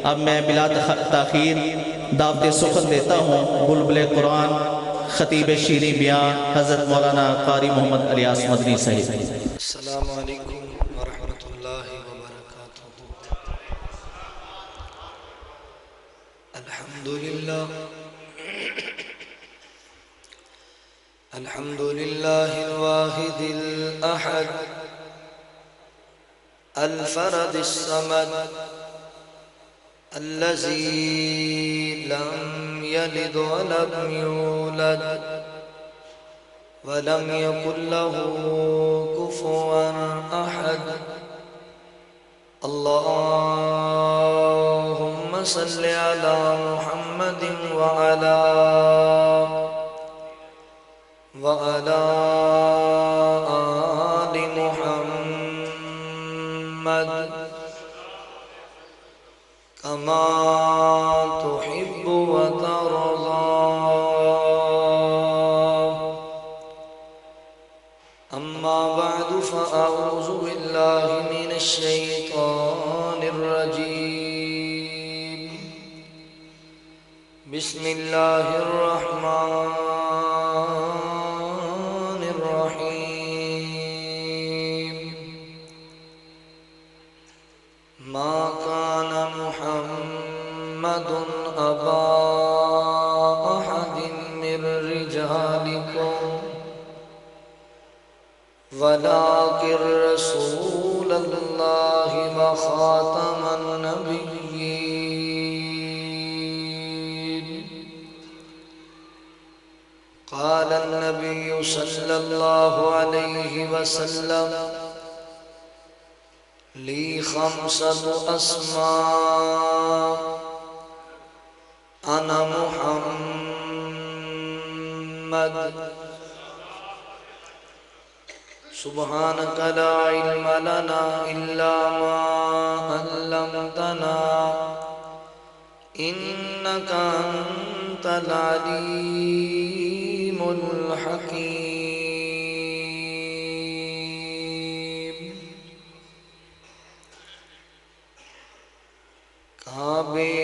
اب میں بلا تاخیر دعوت سخن دیتا ہوں بلبل قرآن خطیب شیریں بیان حضرت مولانا قاری محمد الیاس مدنی صاحب۔ السلام علیکم ورحمۃ اللہ وبرکاتہ۔ الحمد للہ الواحد الاحد الفرد الصمد الذي لم يلد ولم يولد ولم يكن له كفوا أحد۔ اللهم صل على محمد وعلى آل محمد كما تحب وترضى۔ أما بعد فأعوذ بالله من الشيطان الرجيم، بسم الله الرحمن الرحيم۔ ما كان محمد أبا أحد من رجالكم ولكن رسول الله وخاتم النبيين۔ قال النبي صلى الله عليه وسلم: لي خمسة أسماء أنا محمد سبحانك لا علم لنا إلا ما علمتنا إنك أنت العليم الحكيم۔ کعبے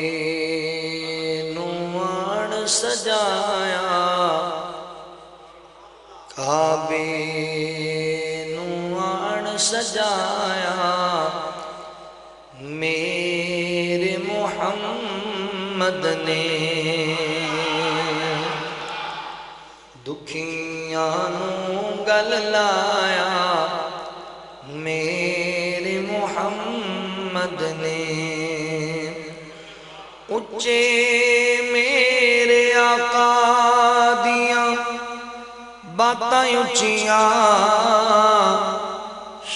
نوان سجایا، کعبے سجایا، میرے محمد نے دکھیاں نو گل لایا، میرے محمد نے اچے میرے آقا دیاں باتاں اچیاں،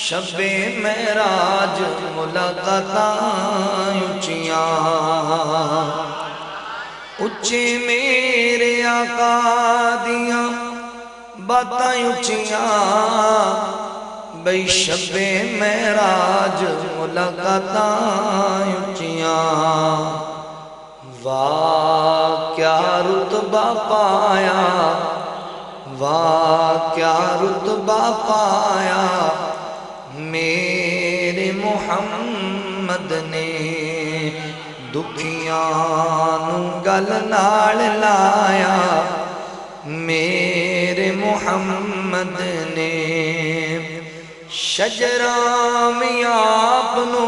شب معراج ملاقاتاں اچیاں، اچے میرے آقا دیاں باتاں اچیاں، بھئی شب معراج ملاقاتاں اچیاں۔ واہ کیا رتبہ پایا، واہ کیا رتبہ پایا، میرے محمد نے دکھیاں نو گل نال لایا، میرے محمد نے شجرام آپ نو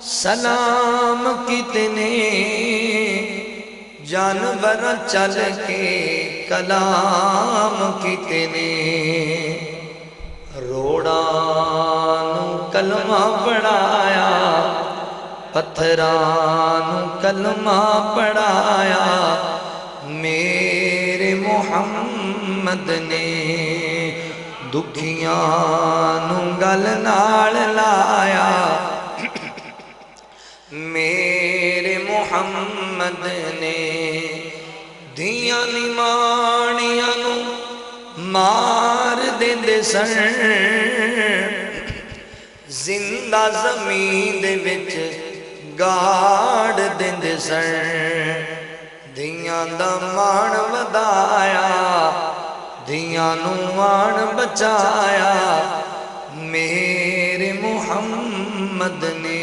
سلام کتنے، جانور چل کے کلام کتنے، روڑانو کلمہ پڑھایا، پتھرانو کلمہ پڑھایا، میرے محمد نے دکھیاں گل نال لایا، میرے محمد نے دھیاں نمانیاں نو مار دیندے سن، زندہ زمین دے وچ گاڑ دیندے سن، دھیاں دا مان ودایا، دھیاں نو مان بچایا، میرے محمد نے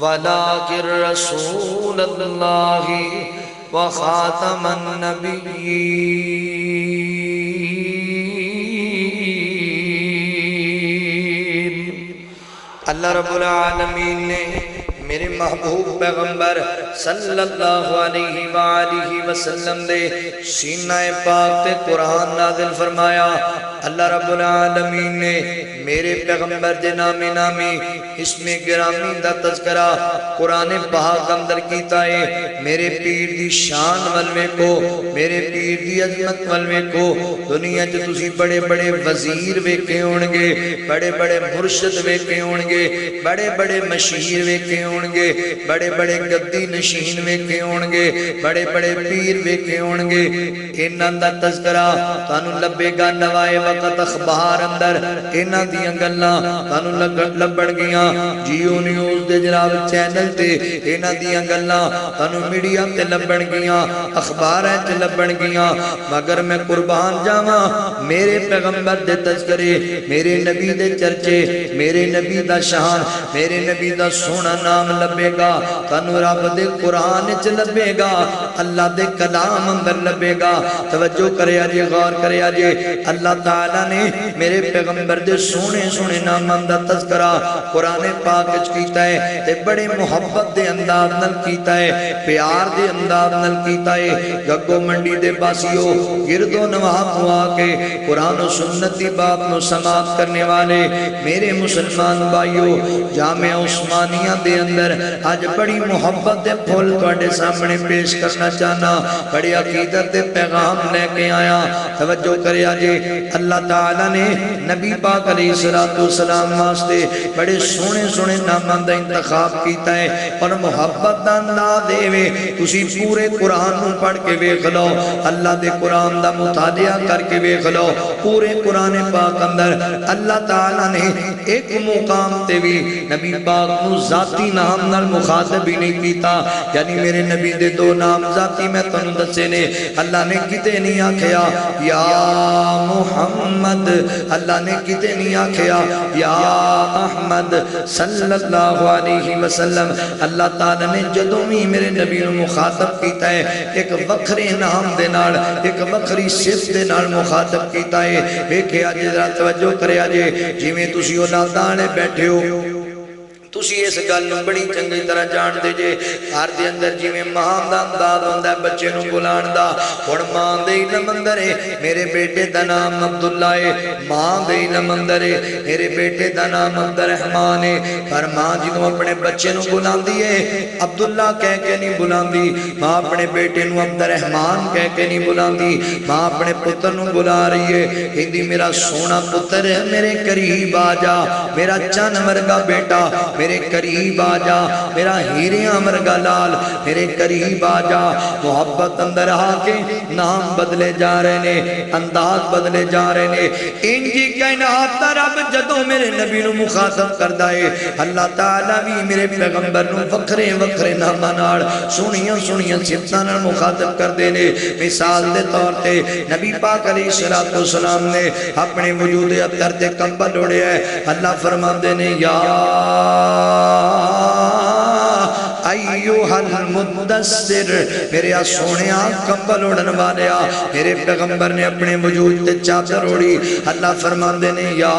ولكن رسول الله وخاتم النبيين۔ اللہ رب العالمین نے میرے محبوب پیغمبر صلی اللہ علیہ وآلہ وسلم دے سینہ پاک تے قرآن نازل فرمایا۔ اللہ رب العالمین نے میرے پیغمبر دے نامی اسم گرامی دا تذکرہ قرآن پاک اندر کیتا ہے۔ میرے پیر دی شان والوے کو، میرے پیر دی عظمت والوے کو دنیا جو تسی بڑے بڑے وزیر ویکھے ہونگے، بڑے بڑے مرشد ویکھے ہونگے، بڑے بڑے مشہیر ویکھے ہونگے، بڑے بڑے گدی نشین ویکھے ہونگے، بڑے بڑے پیر ویکھے ہونگے، انہاں دا تذکرہ تانوں لبے گا نوائے وقت اخبار اندر، انہاں دیاں گلاں تانوں لبڑ گیاں جیو نیوز دے جناب چینل تے، انہاں دیاں گلاں تانوں میڈیا تے لبڑ گیاں، اخباراں تے لبڑ گیاں، مگر میں قربان جاواں میرے پیغمبر دے تذکرے، میرے نبی دے چرچے، میرے نبی دا شان، میرے نبی دا سونا نام لبے گا تانوں رب دے قرآن چ لبے گا، اللہ دے کلام اندر لبے گا۔ توجہ کرے آجے، غور کرے آجے، اللہ تعالیٰ نے میرے پیغمبر دے سونے سونے نامان دا تذکرہ قرآن پاک وچ کیتا ہے تے بڑے محبت دے انداز نال کیتا ہے، پیار دے انداز نال کیتا ہے۔ گگو منڈی دے باسیو گرد و نواح کو آ کے قرآن و سنت دی بات نو سماعت کرنے والے میرے مسلمان بھائیو، جامعہ عثمانیہ دے اندر آج بڑی محبت دے پھول تواڈے سامنے پیش کرنا چاہنا، بڑی عقیدت دے پیغام لے کے آیا۔ توجہ کرے آجے، اللہ تعالیٰ نے نبی پاک علیہ السلام واسطے بڑے سونے سونے نامان دا انتخاب کیتا ہے اور محبت دا انداز دے وے تسی پورے قرآن نو پڑھ کے ویکھ لو، اللہ دے قرآن دا مطالعہ کر کے ویکھ لو۔ پورے قرآن پاک اندر اللہ تعالیٰ نے ایک مقام تے بھی نبی پاک نو ذاتی نام نال مخاطب ہی نہیں کیتا، یعنی میرے نبی دے دو نام ذاتی میں تنوں دسے نے، اللہ نے کتے نہیں آکھیا یا محمد، اللہ نے کتے نہیں آکھیا یا احمد صلی اللہ علیہ وسلم۔ اللہ تعالیٰ نے جدوں بھی میرے نبی نو مخاطب کیتا ہے ایک وکھرے نام دے نال، ایک وکھری صفت دے نال مخاطب کیتا ہے۔ ویکھے آجے ذرا توجہ کرے آجے، جویں تسی اولاداں نے بیٹھے ہو تسی اس گل نوں بڑی چنگی طرح جان دے جے، گھر دے اندر جویں ماں دا انداز ہوندا ہے بچے نوں بلان دا، ہن ماں دے علم اندر ہے میرے بیٹے دا نام عبداللہ ہے، ماں دے علم اندر ہے میرے بیٹے دا نام عبد الرحمن ہے، پر ماں جدوں اپنے بچے نوں بلاندی ہے عبداللہ کہہ کے نہیں بلاندی، ماں اپنے بیٹے نوں عبد الرحمن کہہ کے نہیں بلاندی، ماں اپنے پتر نوں بلا رہی ہے، کہندی میرا سونا پتر ہے، میرے قریب آ جا، میرا چن ورگا بیٹا میرے قریب آ جا، میرا ہیریاں مرگا لال میرے قریب آ جا۔ محبت اندر آ کے نام بدلے جا رہے نے، انداز بدلے جا رہے نے۔ انجی کائنات دا رب جدوں میرے نبی نو مخاطب کردا ہے، اللہ تعالیٰ بھی میرے پیغمبر نو وکھرے وکھرے ناماں نال سونیاں سونیاں صفتاں نال مخاطب کردے نے۔ مثال دے طور تے نبی پاک علیہ السلام نے اپنے وجود اطہر تے کمبل اوڑھیا ہے، اللہ فرماندے نے یا ایوہ المدثر، میرے سونیا کمبل اوڑھن والیا، میرے پیغمبر نے اپنے وجود تے چادر اوڑھی، اللہ فرماندے نے یا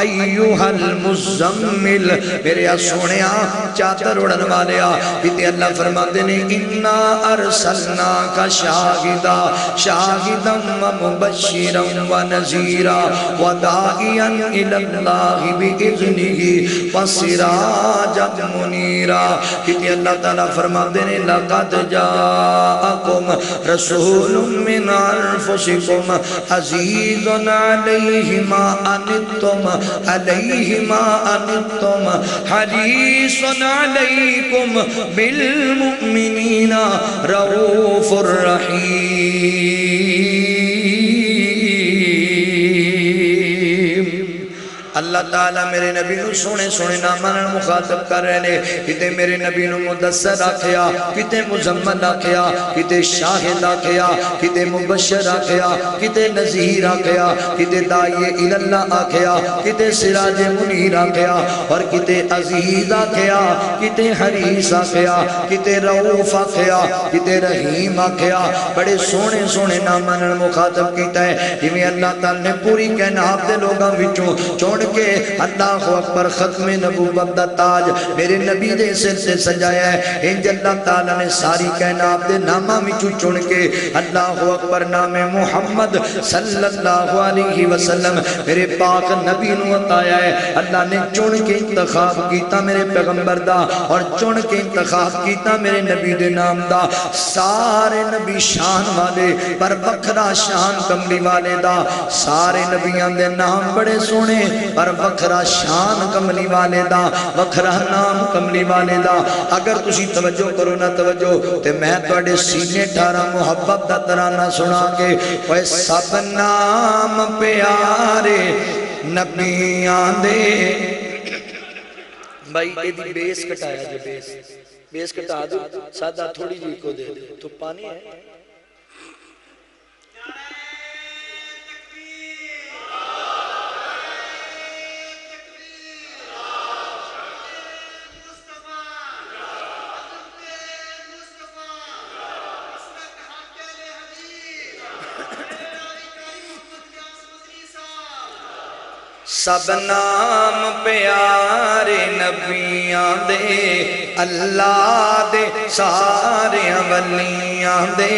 ایوہ المزمل، میرے سونیا چادر اوڑھن والیا، بیتے اللہ فرماندے نے انا ارسلناک شاہدا شاہدا ومبشرا ونذیرا وداعیا الی اللہ باذنہ وسراجا منیرا۔ بیتے اللہ تعالیٰ فرماندے نے لقد جاءکم رسول من انفسکم عزیز علیہ ما عنتم علیہ ما عنتم حریص علیکم بالمؤمنین رؤوف الرحیم۔ اللہ تعالیٰ میرے نبی نو سونے سونے ناماں نال مخاطب کر رہے نے کتے میرے نبی نو مدثر آکھیا کتے مزمل آکھیا کتے شاہد آکھیا کتے مبشر آکھیا کتے نذیر آکھیا کتے داعی اللہ آکھیا کتے سراج منیر آکھیا اور کتے عزیز آکھیا کتے حریص آکھیا کتے رؤوف آکھیا کتے رحیم آکھیا بڑے سونے سونے ناماں نال مخاطب کیتا ہے جویں اللہ تعالیٰ نے پوری کائنات دے لوگاں وچوں چن کے اللہ اکبر ختم نبوت دا تاج میرے نبی دے سر سے سجایا ہے انج اللہ تعالیٰ نے ساری کائنات دے ناماں وچوں چن کے اللہ اکبر نام محمد صلی اللہ علیہ وسلم میرے پاک نبی نو عطایا ہے اللہ نے چن کے انتخاب کیتا میرے پیغمبر دا اور چن کے انتخاب کیتا میرے نبی دے نام دا سارے نبی شان والے پر وکھرا شان کملی والے دا سارے نبیاں دے نام بڑے سونے پر وکھرا شان کملی والے دا وکھرا نام کملی والے دا اگر تسی توجہ کرو نہ توجہ تے میں تواڈے سینے ٹھارا محبت دا ترانہ سنا کے اوے سب نام پیارے نبیاں دے بھائی ایدی بیس کٹایا جو بیس کٹا دو سادہ تھوڑی جی کو دے دے تو پانی ہے سب نام پیارے نبیاں دے اللہ دے سارے ولیاں دے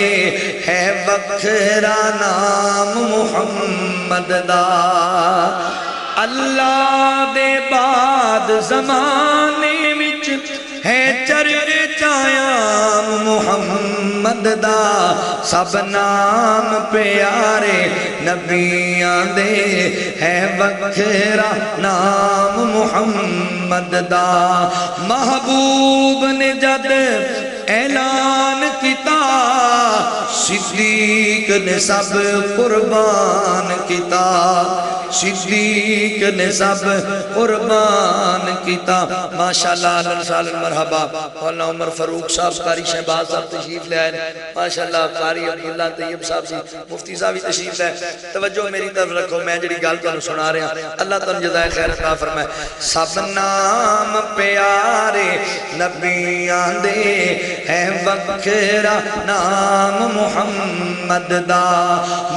ہے وکھرا نام محمد دا اللہ دے بعد زمانے وچ ہے چرچایا محمد دا سب نام پیارے نبیاں دے ہے وکھرا نام محمد دا محبوب نے جد اعلان کیتا صدیق نے سب قربان کیتا صدیق نے سب قربان کیتا ماشاءاللہ علیہ سالن مرحبا مولانا عمر فاروق صاحب قاری شہباز صاحب تشریف لے آئے ماشاءاللہ قاری عبداللہ طیب صاحب سی مفتی صاحب تشریف لے توجہ میری طرف رکھو میں جڑی گل تانوں سنا رہا اللہ تعالیٰ جزائے خیر عطا فرمائے سب نام پیارے نبیاں دے ہے وکھرا نام محمد دا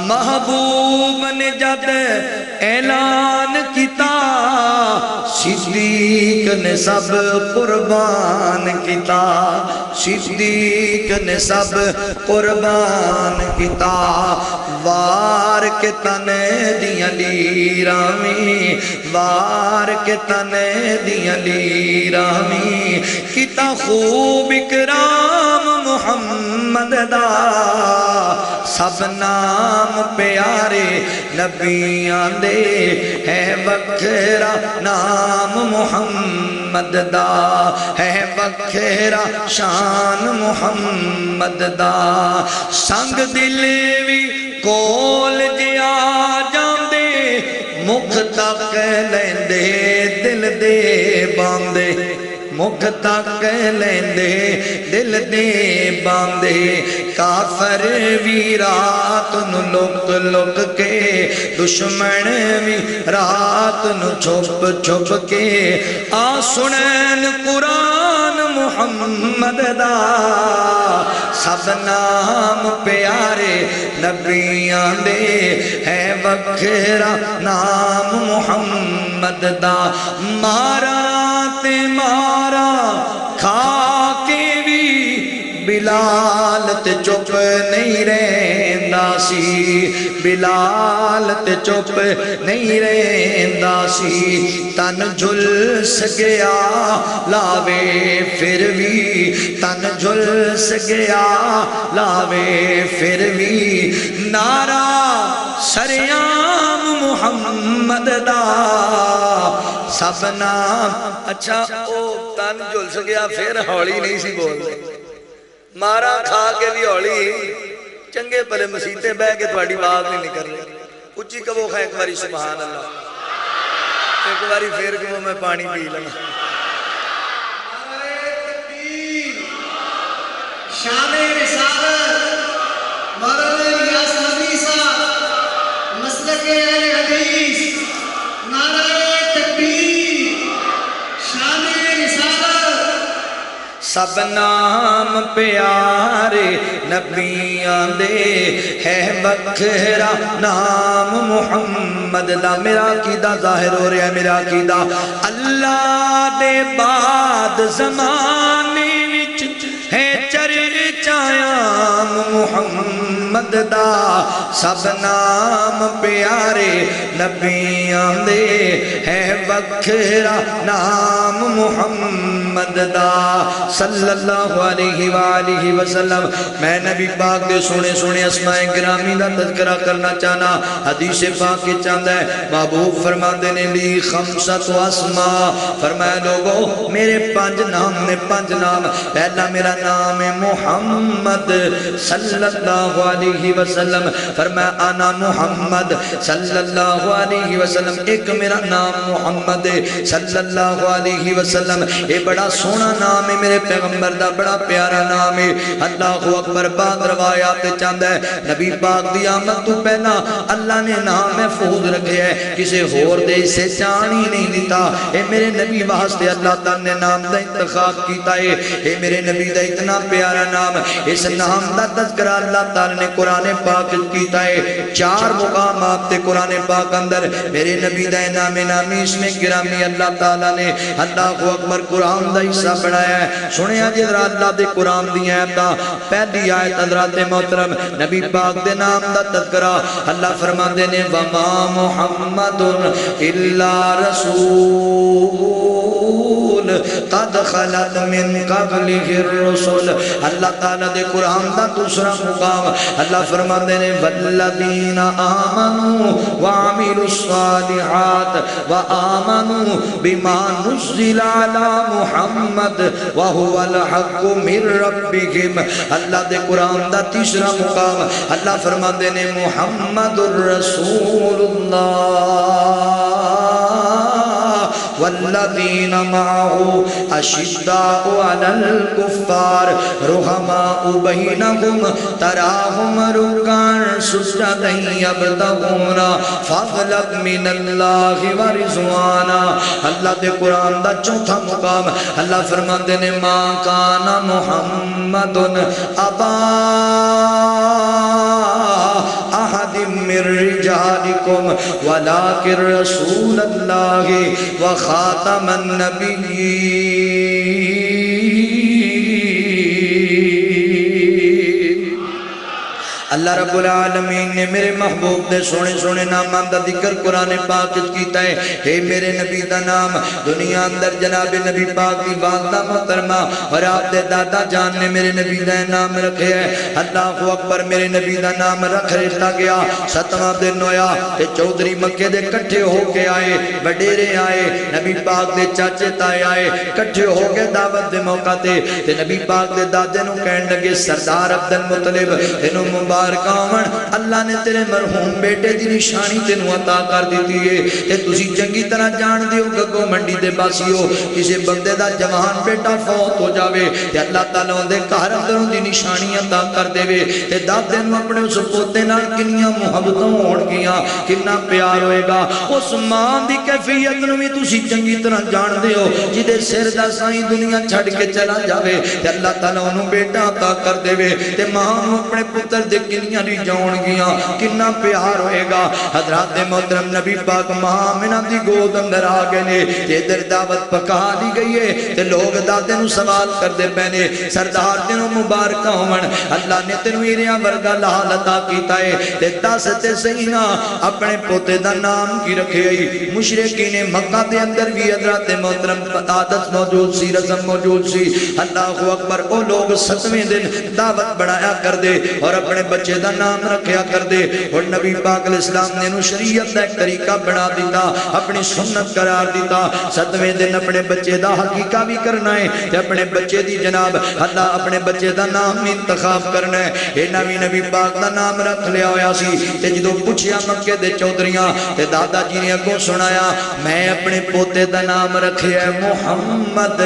محبوب نے جد اعلان کیتا صدیق نے سب قربان کیتا صدیق نے سب قربان کیتا وار کے تنے دیاں لیرامی وار کے تنے دیاں لیرامی کیتا خوب اکرام محمد دا سب نام پیارے نبیاں دے ہے وکھرا نام محمد دا ہے وکھرا شان محمد دا سنگ دل بھی کول جیا جاندے مکھ تک لیندے دل دے باندے مکھ تک لیندے دل دے باندے کافر بھی رات نو لک لک کے دشمن بھی رات نو چھپ چھپ کے آ سنین قرآن محمد دا سب نام پیارے نبیاں دے ہے وکھرا نام محمد دا مارا تے مارا کھا کے بھی بلال تے چپ نہیں رہندا سی بلال تے چپ نہیں رہندا سی تن جھلس گیا لاوے پھر بھی تن جھلس گیا لاوے پھر بھی نعرہ سریام محمد دا سب نام اچھا او تن جھلس گیا پھر ہولی نہیں سی بول دے مارا کھا کے بھی ہولی چنگے پلے مسیطے بہ کے تھوڑی بات نہیں نکل رہی اچھی کبو خیک ماری سبحان اللہ ایک باری پھر کہ میں پانی پی لگا شان رسالت مولانا الیاس مدنی صاحب مسلک اہل حدیث نعرہ تکبیر شان رسالت سب نام پیارے نبیاں دے ہے وکھرا نام محمد دا میرا عقیدہ ظاہر ہو رہا ہے میرا عقیدہ اللہ دے بعد زمانے وچ ہے چرچایام محمد دا سب نام پیارے نبیاں دے ہے وکھرا نام محمد دا صلی اللہ علیہ وآلہ وسلم میں نبی پاک دے سونے سونے اسماء گرامی دا تذکرہ کرنا چاہنا حدیث پاک کے چاہتا ہے محبوب فرما دینے لی خمسۃ اسماء فرمایا لوگو میرے 5 نام نے 5 نام پہلا میرا نام ہے محمد صلی اللہ علیہ وسلم فرمایا انا محمد صلی اللہ علیہ وسلم ایک میرا نام محمد صلی اللہ علیہ وسلم یہ بڑا سونا نام ہے میرے پیغمبر دا بڑا پیارا نام ہے اللہ اکبر بعد روایات چاہتا ہے نبی پاک دی آمد تو پہلا اللہ نے نام محفوظ رکھے ہے کسے ہور دے اسے جان ہی نہیں دیتا اے میرے نبی واسطے اللہ تعالی نے نام دا انتخاب کیتا ہے اے میرے نبی دا اتنا پیارا نام اس نام دا تذکرہ اللہ تعالی نے قرآن پاک کیتا ہے 4 مقامات تے قرآن پاک اندر میرے نبی دا نام نامی اس میں گرامی اللہ تعالی نے اللہ اکبر قرآن دا حصہ بڑھایا ہے سنیا جی حضرات اللہ دے قرآن دی آیت دا پہلی آیت حضرات محترم نبی پاک دے نام دا تذکرہ اللہ فرما دینے وما محمد الا رسول قد خلت من قبلہ الرسل اللہ تعالیٰ دے قرآن دا دوسرا مقام اللہ فرما دینے والذین آمنوا وعملوا الصالحات وآمنوا بما نزل على محمد وهو الحق من ربهم اللہ دے قرآن دا تیسرا مقام اللہ فرما دینے محمد الرسول اللہ والذین معه اشداء علی الکفار رحماء بینہم تراہم رکعا سجدا یبتغون فضلا من اللہ ورضوانا اللہ دے قرآن دا چوتھا مقام اللہ فرماتے نے ما کان محمد ابا احد من رجالکم ولکن رسول اللہ وخاتم النبیین اللہ رب العالمین نے میرے محبوب دے سونے سونے نامان دا ذکر قرآن پاک کیتا ہے اے میرے نبی دا نام دنیا اندر جناب نبی پاک دی والدہ محترمہ اور آپ دے دادا جان نے میرے نبی دا نام رکھے ہے اللہ اکبر میرے نبی دا نام رکھ رہتا گیا 7واں دن ہویا تے چودھری مکے دے کٹھے ہو کے آئے وڈیرے آئے نبی پاک دے چاچے تائے آئے کٹھے ہو کے دعوت دے موقع تے نبی پاک دے دادے نو کہن لگے سردار عبد المطلب انہوں مبارک اللہ نے تیرے مرحوم بیٹے دی نشانی تینوں عطا کر دیتی ہے تے تسی چنگی طرح جان دیو گگو منڈی دے باسیو کسی بندے دا جوان بیٹا فوت ہو جاوے تے اللہ تعالیٰ دے گھر اندروں دی نشانی عطا کر دے تے دادے نوں اپنے اس پوتے نال کنیاں محبتوں ہون گیاں کتنا پیار ہوئے گا اس ماں دی کیفیت نوں بھی تسی چنگی طرح جان دیو جدے سر دا سائیں دنیا چھڑ کے چلا جاوے تے اللہ تعالیٰ انہوں بیٹا عطا کر دے تے ماں اپنے پتر دے کنیاں نہیں جاؤن گیاں کنا پیار ہوئے گا حضرات محترم نبی پاک مہامنہ دی گود اندر آگے نے تے در دعوت پکا دی گئی ہے تے لوگ دادے نو سوال کر دے پہنے سردار تینوں مبارکہ ہون اللہ نے تینوں ایریاں ورگا لحال عطا کیتا ہے تے داستے سینہ اپنے پوتے دا نام کی رکھے گئی مشرقین مکہ دے اندر بھی حضرات محترم عادت موجود سی رسم موجود سی اللہ اکبر او لوگ 7ویں دن دعوت بڑھایا کر دے اور اپنے بچے بچے دا نام رکھیا کر دے. اور نبی پاک علیہ السلام نے انہوں شریعت دا ایک طریقہ بنا دیتا, اپنی سنت قرار دیتا. 7ویں دن اپنے بچے دا حقیقہ بھی کرنا ہے تے اپنے بچے دی جناب اللہ اپنے بچے دا نام بھی انتخاب کرنا ہے. اے نبی پاک دا نام رکھ لیا ہویا سی تے جدو پوچھیا مکے دے چودھریاں تے دادا جی نے اگوں سنایا میں اپنے پوتے دا نام رکھیا ہے محمد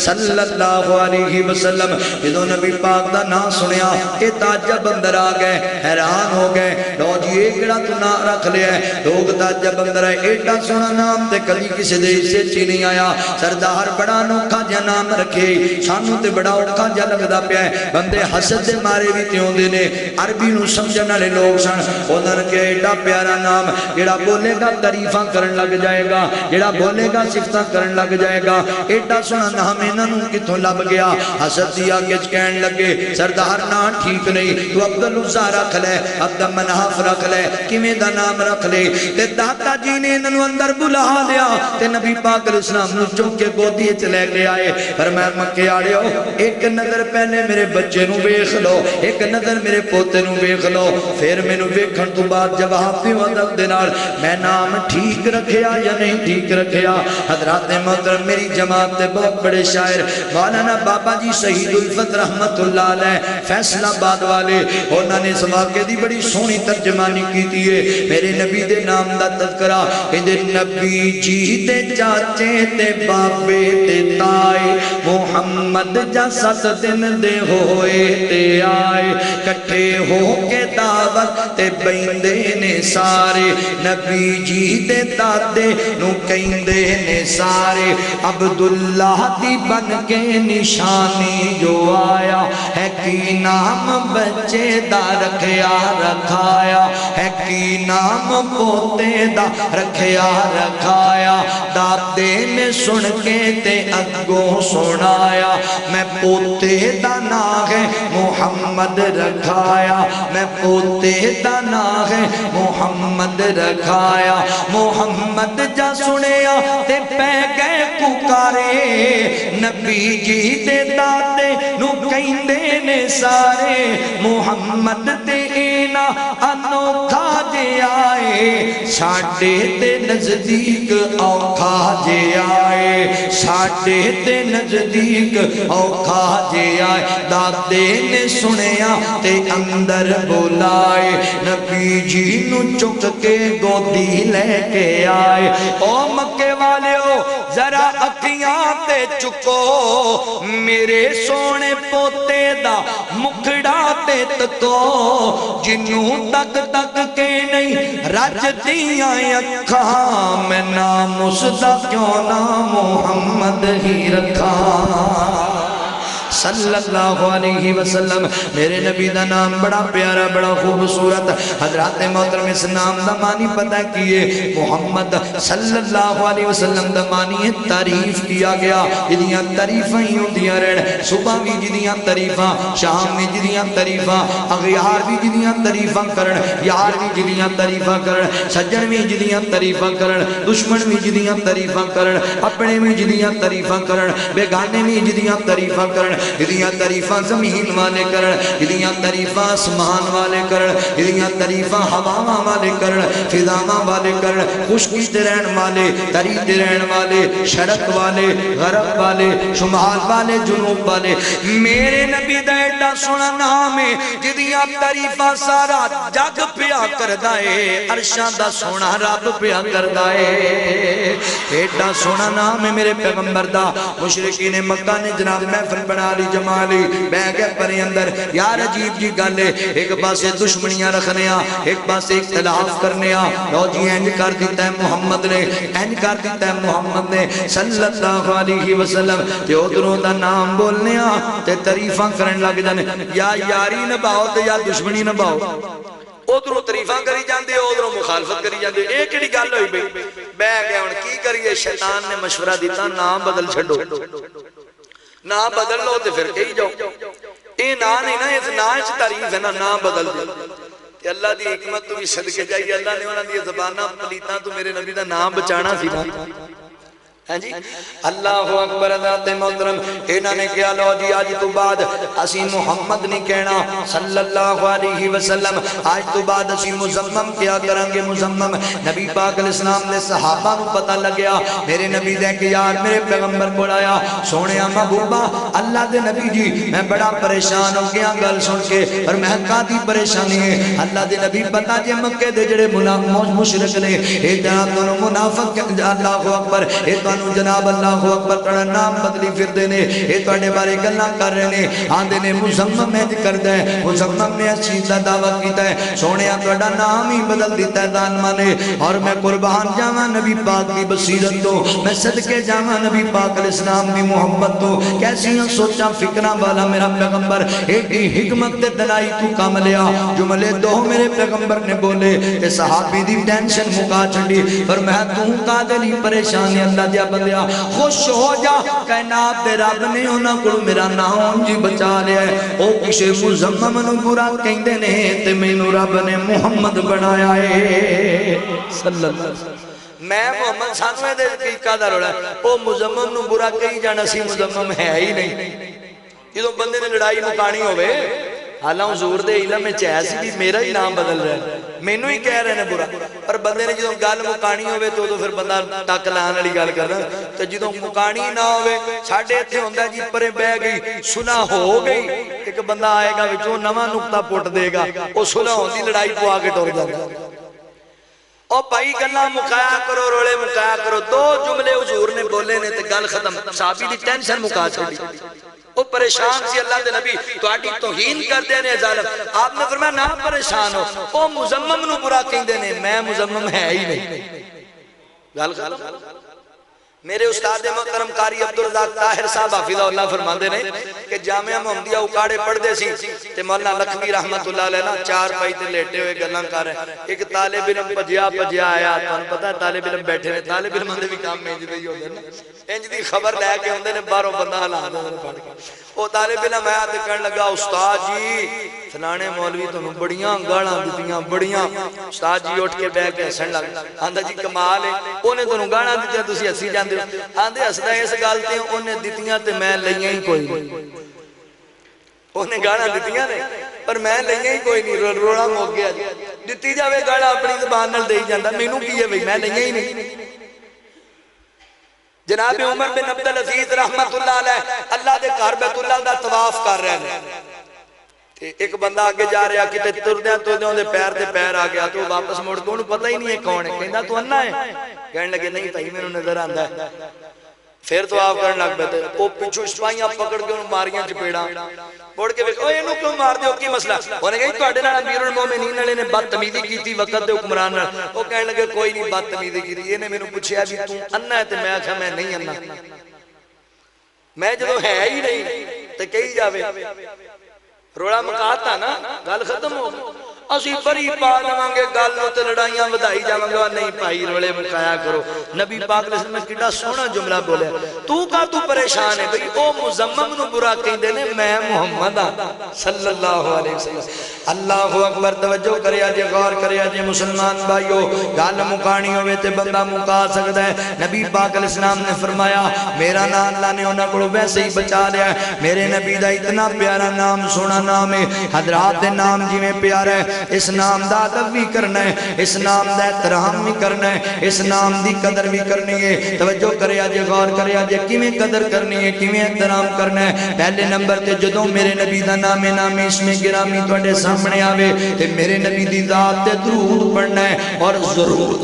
صلی اللہ علیہ وسلم. جدو نبی پاک دا نام سنیا اے تعجب اندر آ گئے, حیران ہو گئے. لو جی ایک گڑا تو نام رکھ لیا ہے. لوگ تعجب اندر آئے, ایڈا سونا نام تے کلی کسی دے سے چی نہیں آیا. سردار بڑا انوکھا جا نام رکھے, سانو تے بڑا اوکھا جا لگدا پیا ہے. بندے حسد دے مارے بھی تیوں دے نے, عربی نو سمجھن والے لوگ سن. انہاں کے ایڈا پیارا نام جڑا بولے گا تعریفاں کرن لگ جائے گا, جڑا بولے گا صفتاں کرن لگ جائے گا. ایڈا سونا نام انہاں نوں کتھوں لب گیا. حسد دی آگے کہن لگے سردار نام ٹھیک نہیں, تو عبد العزیٰ رکھ لے, عبد مناف رکھ لے, کیویں دا نام رکھ لے. تے دادا جی نے انہاں اندر بلا لیا تے نبی پاک علیہ السلام نو چوک کے گودی وچ لے کے آئے. فرمایا مکے والےو ایک نظر پہلے میرے بچے نو ویکھ لو, ایک نظر میرے پوتے نو ویکھ لو, پھر مینوں ویکھن تو بعد جواب دیو ادب دے نال میں نام ٹھیک رکھیا یا نہیں ٹھیک رکھیا. حضرات محترم میری جماعت تے بہت بڑے شاعر مولانا بابا جی شہید الفت رحمت اللہ علیہ فیصلہ آباد والے, انہاں نے اس واقعے دی بڑی سونی ترجمانی کیتی ہے. میرے نبی دے نام دا تذکرہ ادھر نبی جی دے چاچے تے بابے تے تائے محمد جا 7 دن دے ہوئے تے آئے. کٹھے ہو کے دعوت تے بیندے نے سارے, نبی جی دے دادے نو کہندے نے سارے. عبداللہ دی بن کے نشانی جو آیا ہے کی نام بچے دا رکھیا رکھایا, ہے کی نام پوتے دا رکھیا رکھایا. دادے نے سن کے تے اگوں سنایا میں پوتے دا نام ہے محمد رکھایا, میں پوتے دا نام ہے محمد رکھایا. محمد جا سنیا تے پہ گئے پکارے, نبی جی دے دادے نو کہندے نے سارے محمد تے اینا انوکھا جے آئے, ساڈے تے نزدیک اوکھا جے آئے, ساڈے تے نزدیک اوکھا جے آئے. دادے نے سنیا تے اندر بلائے, نبی جی نو چک کے گودی لے کے آئے. او مکے والے ہو ذرا اکھیاں تے چکو, میرے سونے پوتے دا مکھڑا تے تکو, جنوں تک تک کے نہیں رج دیاں اکھاں, میں نام اس دا کیوں نہ محمد ہی رکھا صلی اللہ علیہ وسلم. میرے نبی دا نام بڑا پیارا بڑا خوبصورت. حضرات محترم اس نام دا معنی پتہ کیے محمد صلی اللہ علیہ وسلم دا معنی ہے تعریف کیا گیا. جدیاں تعریفاں ہی ہوندیاں رہن, صبح بھی جدیاں تعریفاں, شام میں جدیاں تعریفاں, اغیار بھی جدیاں تعریفاں کرن, یار بھی جدیاں تعریفاں کرن, سجن بھی جدیاں تعریفاں کرن, دشمن بھی جدیاں تعریفاں کرن, اپنے بھی جدیاں تعریفاں کرن, بیگانے بھی جدیاں تعریفاں کرن. جدیاں تعریفاں زمین والے کرن, جدیاں تعریفاں آسمان والے کرن, جدیاں تعریفاں ہواواں والے کرن, فضاواں والے کرن, خشکی تے رہن والے, تری تے رہن والے, شرق والے, غرب والے, شمال والے, جنوب والے. میرے نبی دا ایڈا سونا نام ہے جدیاں تعریفاں سارا جگ پیا کردا ہے, عرشاں دا سونا رب پیا کردا ہے. ایڈا سونا نام ہے میرے پیغمبر دا. مشرکین مکہ نے جناب محفل بنا لی جمالی بہ گئے پرے اندر. یار عجیب جی گل ہے, ایک پاسے دشمنیاں رکھنیا, ایک پاسے اختلاف کرنیا. لو جی اینج کر دیتا ہے محمد نے, اینج کر دیتا ہے محمد نے صلی اللہ علیہ وسلم. تے ادھروں دا نام بولنیا تے تعریفاں کرن لگ جانے. یا یاری نبھاؤ تے یا دشمنی نبھاؤ. ادھروں تعریفاں کری جاندے, ادھروں مخالفت کری جاندے. ایک کیڑی گل ہوئی بے بہ گیا ہن کی کریے. شیطان نے مشورہ دیتا نام بدل چھڈو, نام بدل لو تے پھر کہی جاؤ. اے نا نہیں نا, اس نا وچ تعریف ہے نا, نام بدل دے. تے اللہ دی حکمت تو بھی صدقے جائیے, اللہ نے انہاں دی زباناں پلیتاں تو میرے نبی دا نام بچانا سی نا. ہاں جی اللہ اکبر ذات محترم انہوں نے کہا لو جی آج تو بعد اسی محمد نہیں کہنا صلی اللہ علیہ وسلم، آج تو بعد اسی مزمم کیا کرانگے مزمم۔ نبی پاک علیہ السلام نے صحابہ کو پتہ لگیا، میرے نبی دے کہ یار میرے پیغمبر کو آیا سونے محبوبہ اللہ دے نبی جی میں بڑا پریشان ہو گیا گل سن کے، اور میں کاتی پریشانی ہے اللہ دے نبی پتہ جے مکے دے جڑے مشرک نے اے جناب دونوں منافق اللہ اکبر اے تانوں جناب اللہ اکبر تڑا نام بدلی پھر دینے اے تواڈے بارے گلاں کر رہے نے آندے نے مزمم میں کردا ہے مزمم نے اس چیز دا دعویٰ کیتا ہے سونیا تواڈا نام ہی بدل دیتا ہے ظالماں نے، اور میں قربان جاواں نبی پاک دی بصیرت تو، میں صدقے جاواں نبی پاک علیہ السلام دی محبت تو، کیسیاں سوچاں فکراں والا میرا پیغمبر ایڈی حکمت تے دلائی تو کام لیا جملے دو میرے پیغمبر نے بولے تے صحابی دی ٹینشن مکا چھڑی، فرمایا تو کا دلی پریشان ہے اللہ دیا بندیا خوش ہو جا کائنات دے رب نے انہاں کو میرا نام جی بچا لیا ہے، او کسے مزمم نو برا کہندے نے تے مینوں رب نے محمد بنایا ہے صلی اللہ علیہ وسلم۔ میں محمد سانوے دے کی دا روڑا ہے او مزمم نو برا کہی جانا سی مزمم ہے ہی نہیں، جدوں بندے نے لڑائی مکانی ہوئے حالاں حضور دے علم میں چاہے سی بھی میرا ہی نام بدل رہا ہے مینوں ہی کہہ رہے ہیں برا، اور بندے نے جدوں گل مکانی ہوئے تو پھر بندہ ٹک لان والی گل کرنا، تو جدوں مکانی نہ ہوئے ساڈے ایتھے ہوندا جی پرے بہ گئی سنا ہو گئی ایک بندہ آئے گا وچوں نواں نقطہ پٹ دے گا او سنا ہوندی لڑائی پوا کے ٹر جاندا، او بھائی گلاں مکایا کرو رولے مکایا کرو، دو جملے حضور نے بولے نے تے گل ختم، صحابی دی ٹینشن مکا چھڈی، وہ پریشان سی اللہ دے نبی تواڈی توہین کر دے نے ظالم، آپ نے فرمایا نہ پریشان ہو، او مزمم نو برا کہندے نے میں مزمم ہے ہی نہیں، گل ختم۔ میرے استاد محترم قاری عبدالرزاق طاہر صاحب حافظہ اللہ فرماندے نے کہ جامعہ محمدیہ اکاڑے پڑھ دے سی تے مولانا لکھوی رحمت اللہ علیہ نا چار پائی تے لیٹے ہوئے گلاں کر رہے ہیں، ایک طالب علم پجیا آیا، تانوں پتہ ہے طالب علم بیٹھے نے، طالب علم دے بھی کام انج دے ہی ہوندے نا، انج دی خبر لے کے ہوندے نے باہروں بندہ ہلا دے پڑھ کے، او طالب علم آیا تے کہن لگا استاد جی فلانے مولوی تانوں بڑیاں گالاں دتیاں بڑیاں، استاد جی اٹھ کے بیٹھ کے ہسن لگ آندا جی کمال ہے اونے تانوں گالاں دتیاں تسی ہسی جاندے ہو، آندے ہسدا اس گل تے اونے دتیاں تے میں لئیاں ہی کوئی نہیں، اونے گالاں دتیاں نے پر میں لئیاں ہی کوئی نہیں، روڑا مک گیا جی دتی جاوے گالاں اپنی زبان نال دئی جاندا مینوں کی ہے بھئی میں لئیاں ہی نہیں۔ جناب عمر بن عبدالعزیز رحمت اللہ علیہ اللہ دے گھر بیت اللہ دا طواف کر رہے ہیں، ایک بندہ آگے جا رہا کتے تردیاں دے پیر دے پیر آ گیا تو واپس مڑ کے انہوں پتہ ہی نہیں ہے کون ہے، کہندا تو انا ہے، کہنے لگے نہیں بھائی میں انہوں نظر آندا ہے، پھر تو آپ کرنے لگ بیتے وہ پیچھو سپاہیاں پکڑ کے انہوں ماریاں چپیڑا پوڑ کے اوہ انہوں کیوں مار دے ہو کی مسئلہ، انہیں کہی تو اڈے نال امیر المومنین علیہ نے بدتمیزی کی تھی وقت دے حکمران نال، وہ کہنے لگے کوئی نہیں بدتمیزی کی تھی، یہ نے میں نے پوچھا بھی تو انا ہے تے میں آکھا میں نہیں انا، میں جدو ہے ہی نہیں تے کہی جاوے روڑا مکاتا نا گل ختم ہو اسی بری پا لوانگے گل تے لڑائیاں ودائی جاواں نہیں بھائی رولے مکایا کرو۔ نبی پاک علیہ السلام نے کیڑا سونا جملہ بولیا تو کا تو پریشان ہے بھئی او مزمم نو برا کہندے نے میں محمد صلی اللہ علیہ وسلم۔ اللہ اکبر توجہ کریا جے غور کریا جے مسلمان بھائیو گل مکانی ہوئے تے بندہ مکا سکدا ہے۔ نبی پاک علیہ السلام نے فرمایا میرا نام اللہ نے انہاں کو ویسے ہی بچا لیا ہے، میرے نبی دا اتنا پیارا نام سونا نام ہے، حضرات دے نام جی میں پیارا ہے، اس نام دا ادب بھی کرنا ہے، اس نام دا احترام بھی کرنا ہے، اس نام دی قدر بھی کرنی ہے۔ توجہ کرے آجے غور کرے آجے کیویں قدر کرنی ہے کیویں احترام کرنا ہے۔ پہلے نمبر تے جدوں میرے نبی دا نام نامی اس میں گرامی تواڈے سامنے آوے تے میرے نبی دی ذات تے درود پڑھنا ہے اور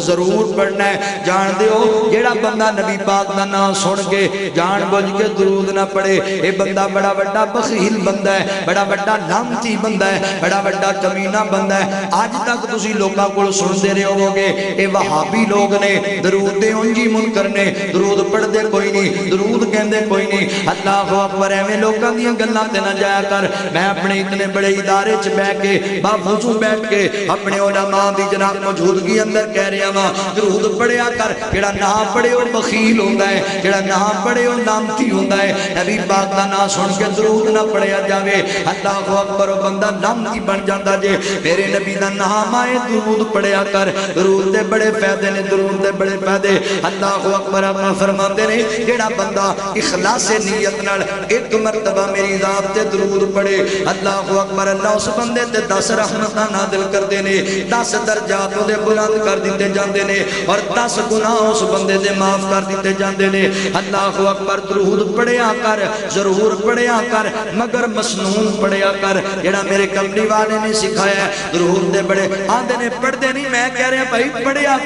ضرور پڑھنا ہے۔ جان دیو جیڑا بندہ نبی پاک دا نام سن کے جان بوجھ کے درود نہ پڑھے اے بندہ بڑا بڑا بخیل بندہ ہے، بڑا بڑا لعنتی بندہ ہے، بڑا بڑا کمینہ بندہ ہے۔ آج تک تسی لوگاں کو سن دے رہے ہو گے اے وہابی لوگ نے درود دے انجی منکر نے درود پڑھ دے کوئی نہیں، درود کہندے کوئی نہیں۔ اللہ اکبر ایویں لوگاں دیاں گلاں تے نہ جایا کر۔ میں اپنے اتنے بڑے ادارے چ بیٹھ کے باوضو بیٹھ کے اپنے علماء دی جناب موجودگی اندر کہہ رہا ہاں درود پڑھیا کر، جڑا نہ پڑھے او بخیل ہوندا ہے، جڑا نہ پڑھے او لعنتی ہوندا ہے۔ نبی پاک دا نام سن کے درود نہ پڑھیا جاوے اللہ اکبر، او بندہ لعنتی بن جاندا جے۔ میرے نبی دا نام آئے درود پڑھیا کر درود دے بڑے فائدے نے درود دے بڑے فائدے اللہ اکبر اپنا فرماتے نے جیڑا بندہ اخلاص نیت نال ایک مرتبہ میری ذات تے درود پڑھے اللہ اکبر اللہ اس بندے تے 10 رحمتاں نازل کر دے نے 10 درجات دے بلند کر دیتے جاندے نے اور 10 گناہ اس بندے دے معاف کر دیتے جاندے نے اللہ اکبر درود پڑھیا کر ضرور پڑھیا کر مگر مسنون پڑھیا کر جیڑا میرے کملی والے نے سکھایا ہے درود دے بڑے آندے نے پڑھ دے نہیں میں کہہ رہا بھائی پڑھیا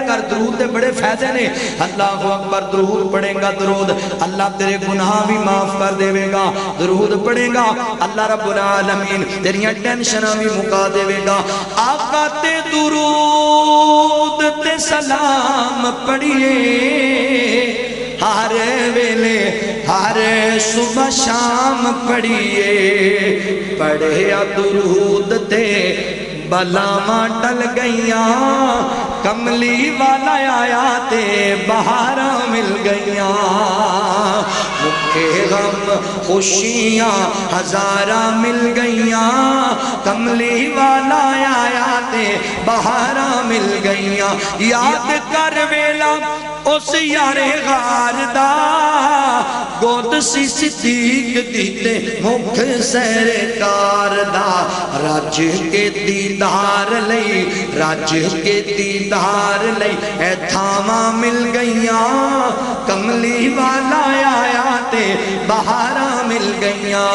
کر درود دے بڑے فائدے نے اللہ اکبر درود پڑھے گا درود اللہ تیرے گناہ بھی معاف کر دے گا درود پڑھے گا اللہ رب العالمین تیریاں ٹینشناں بھی مکا دے گا آقا تے درود تے سلام پڑھیے ہر ویلے ہر صبح شام پڑھیے پڑھیا درود تے بلاواں ٹل گئیاں کملی والا آیا تے بہاراں مل گئیاں مکھے غم خوشیاں ہزاراں مل گئیاں کملی والا آیا تے بہاراں مل گئیاں یاد کر ویلا اس یار غار دا گود سی صدیق دیتے مکھ سرکار دا راج کے دیدار لئی راج کے دیدار لئی اے تھاواں مل گئیاں کملی والا آیا تے بہاراں مل گئیاں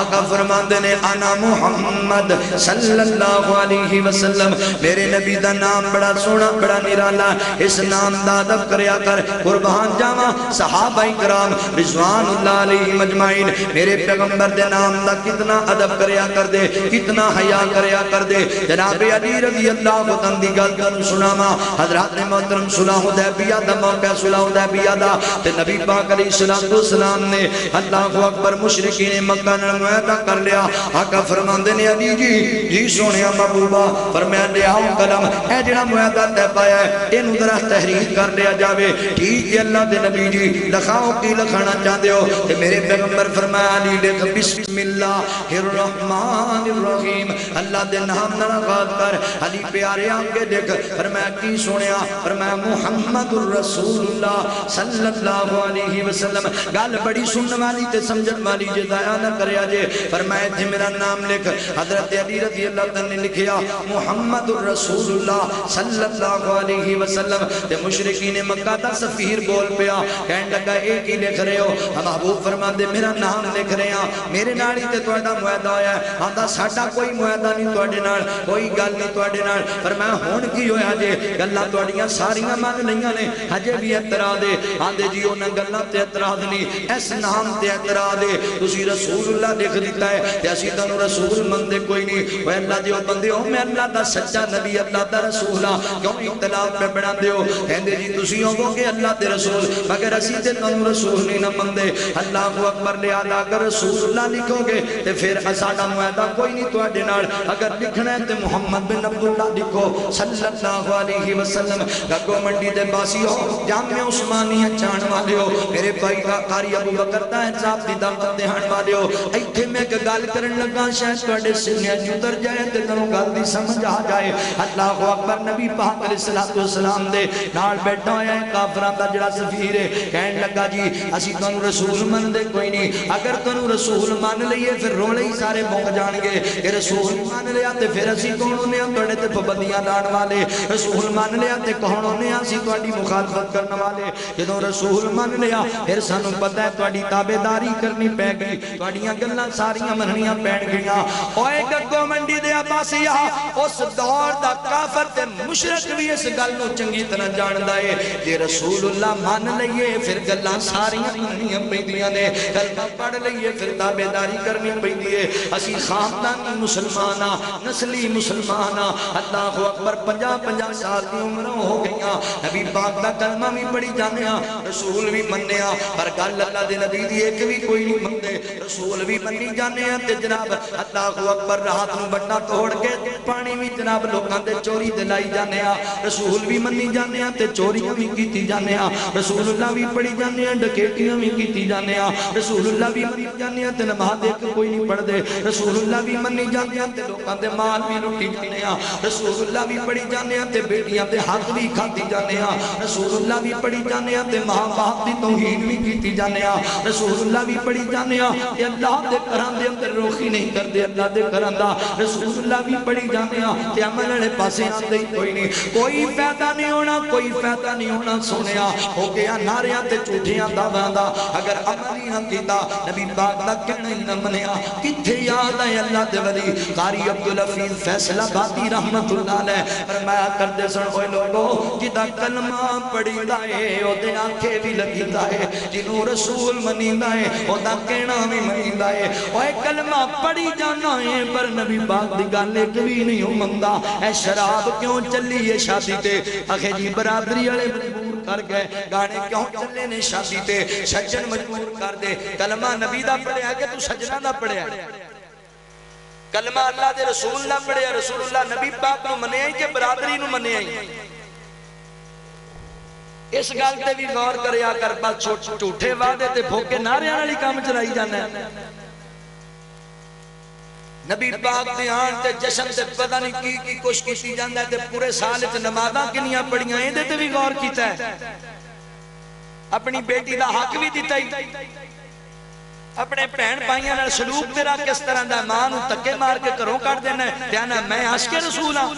آقا فرماندے نے انا محمد صلی اللہ علیہ وسلم میرے نبی دا نام بڑا سونا بڑا نرالا اس نام دا ادب کریا کر قربان جاواں صحابہ کرام رضوان اللہ علیہ مجمعین میرے پیغمبر دے نام دا کتنا ادب کریا کر دے کتنا حیا کریا کر دے جناب علی رضی اللہ عنہ دی گل کر سناواں حضرات محترم صلح حدیبیہ دا موقع صلح حدیبیہ دا تے نبی پاک علیہ السلام نے اللہ اکبر مشرکین مکہ نال معاہدہ کر لیا آقا فرماندے نے علی جی سونیا محبوبہ فرمایا لے آؤ قلم اے جڑا معاہدہ طے پایا ہے اینو ذرا تحریر کر لیا جاوے ٹھیک ہے اللہ دے نبی جی لکھاؤ کی لکھانا چاہتے ہو تے میرے پیغمبر فرمایا علی لکھ بسم اللہ الرحمن الرحیم اللہ دے نام نال آغاز کر علی پیارے آنکے دیکھ فرمایا کی سونیا فرمایا محمد الرسول اللہ صلی اللہ علیہ وسلم گال بڑی سنن والی تے سمجھن والی جے ضائع نہ کریا جے فرمایا تھے میرا نام لکھ حضرت علی رضی اللہ تعالی نے لکھیا محمد الرسول اللہ صلی اللہ علیہ وسلم تے مشرکین مکہ دا سفیر بول پیا کہنے لگا ایک ہی لکھ رہے ہو محبوب فرما دے میرا نام لکھ رہے ہیں میرے نال ہی تے تہاڈا معاہدہ ہویا ہے آندا ساڈا کوئی معاہدہ نہیں تہاڈے نال کوئی گل نہیں تہاڈے نال فرمایا ہن کی ہویا جے گلاں تہاڈیاں ساریاں من لئیاں نے ہجے بھی اعتراض ہے آندے جی انہاں گلاں تے اعتراض نہیں اس نام تے اعتراض ہے تسی رسول اللہ لکھ دیتا ہے تے اسی تانوں رسول مندے کوئی نہیں اوے اللہ دیو بندے ہو میں اللہ دا سچا نبی اللہ دا رسول ہاں کیوں اختلاف پہ بنا دیو کہندے جی تسی ہو کہ اللہ تے رسول مگر اسی تے تانوں رسول نہیں نہ مندے اللہ اکبر لہذا اگر رسول اللہ لکھو گے تے پھر ساڈا معاہدہ کوئی نہیں تواڈے نال اگر لکھنا ہے تے محمد بن عبداللہ لکھو صلی اللہ علیہ وسلم گگو منڈی دے باسی ہو جامعہ عثمانیہ چان والے ہو میرے بھائی کا قاری ابو بکر طاہر صاحب دی دعوت دہان والے ہو ایتھے میں ایک گل کرن لگا شاید تواڈے سینے اتر جائے تے تانوں گل دی سمجھ آ جائے اللہ اکبر نبی پاک علیہ السلام دے نال بیٹھا ہویا ہے کافراں دا جڑا سفیر ہے کہن لگا جی اسی تانوں رسول من دے کوئی نہیں اگر تانوں رسول مان لئیے پھر رولے ہی سارے مک جان گے کہ رسول مان لیا تے پھر اسی کون ہونے ہاں تواڈے تے پابندیاں لانے والے رسول مان لیا تے کون ہونے ہاں اسی تواڈی مخالفت کرنے والے جدوں رسول مان لیا پھر سانوں پتہ ہے تواڈی تابعداری کرنی پے گئی تواڈیاں گلاں ساریاں مننیاں پین گئیاں اوے گگو منڈی دے عباسیہ اس دور دا کافر تے مشرک بھی اس گل نوں چنگی طرح جاندا ہے کہ رسول اللہ مان لئیے پھر گلاں ساریاں مننیاں پیندیاں نے کلمہ پڑھ لئیے پھر تابعداری کرنی پیندی ہے اسی خاندانی مسلمان نسلی مسلمان اللہ اکبر 50 سال دی عمر ہو گئیاں نبی پاک دا کلمہ بھی پڑھی جانے رسول بھی مننے پر گل اللہ دے نبی دی ایک بھی کوئی نہیں مندے رسول بھی منی جانے ہیں تے جناب اللہ اکبر رات نو بٹا توڑ کے پانی بھی جناب لوکاں دے چوری دلائی جانے ہیں رسول بھی منی جانے ہیں تے چوریاں بھی کیتی جانے ہیں رسول اللہ بھی پڑھی جانے ہیں ڈکیٹیاں بھی کیتی جانے ہیں رسول اللہ بھی منی جانے ہیں تے نماز ایک کوئی نہیں پڑھ دے رسول اللہ بھی منی جانے ہیں تے لوکاں دے مال بھی لٹی جانے ہیں رسول اللہ بھی پڑھی جانے ہیں تے بیٹیاں تے حق بھی کھاتی جانے ہیں رسول اللہ بھی پڑھی جانے ہیں تے ماں باپ دی توہین بھی کیتی جانے ہیں رسول اللہ بھی پڑھی جانے ہیں تے اللہ دے گھراں دے اندر روخی نہیں کر دے اللہ دے گھراں دا رسول اللہ بھی پڑھی جانے ہیں تے عمل والے پاسے آندے کوئی نہیں کوئی فائدہ نہیں ہونا کوئی فائدہ نہیں ہونا سونیا ہو گیا ناریاں تے جھوٹیاں دعواں دا اگر عمل ہی نہ کیتا نبی پاک دا کہنا ہی نہ منیا کتھے یاد ہے اللہ دے ولی قاری عبدالحفیظ فیصلہ بادی رحمت اللہ علیہ فرمایا کرتے سن کوئی لوگوں جدا کلمہ پڑھیدا ہے او دے آنکھیں بھی لگیدا ہے جنوں رسول منیدا ہے او دا کہنا بھی منیدا ہے اوے کلمہ پڑھی جانا ہے پر نبی پاک دی گل ایک بھی نہیں مندا اے شراب کیوں چلی ہے شادی تے اکھے جی برادری والے مجبور کر گئے گانے کیوں چلے نے شادی تے سجن مجبور کر دے کلمہ نبی دا پڑھیا کہ تو سجنہ دا پڑھیا کلمہ اللہ دے رسول نہ پڑھیا رسول اللہ نبی پاک نو منیا ہی کہ برادری نو منیا ہی اس گل تے بھی غور کریا کر بس جھوٹے وعدے تے بھوکے نعریاں والی کام چلائی جانا ہے نبی پاک دے آن تے جشن تے پتہ نہیں کی کچھ کیتی جاندہ ہے تے پورے سال تے نمازاں کنیاں پڑھیاں ہیں تے بھی غور کیتا ہے اپنی بیٹی دا حق بھی دیتا ہی اپنے بہن بھائیاں نال سلوک تیرا کس طرح دا ماں نو تکے مار کے گھروں کر دینا ہے کہنا میں عاشق رسول ہوں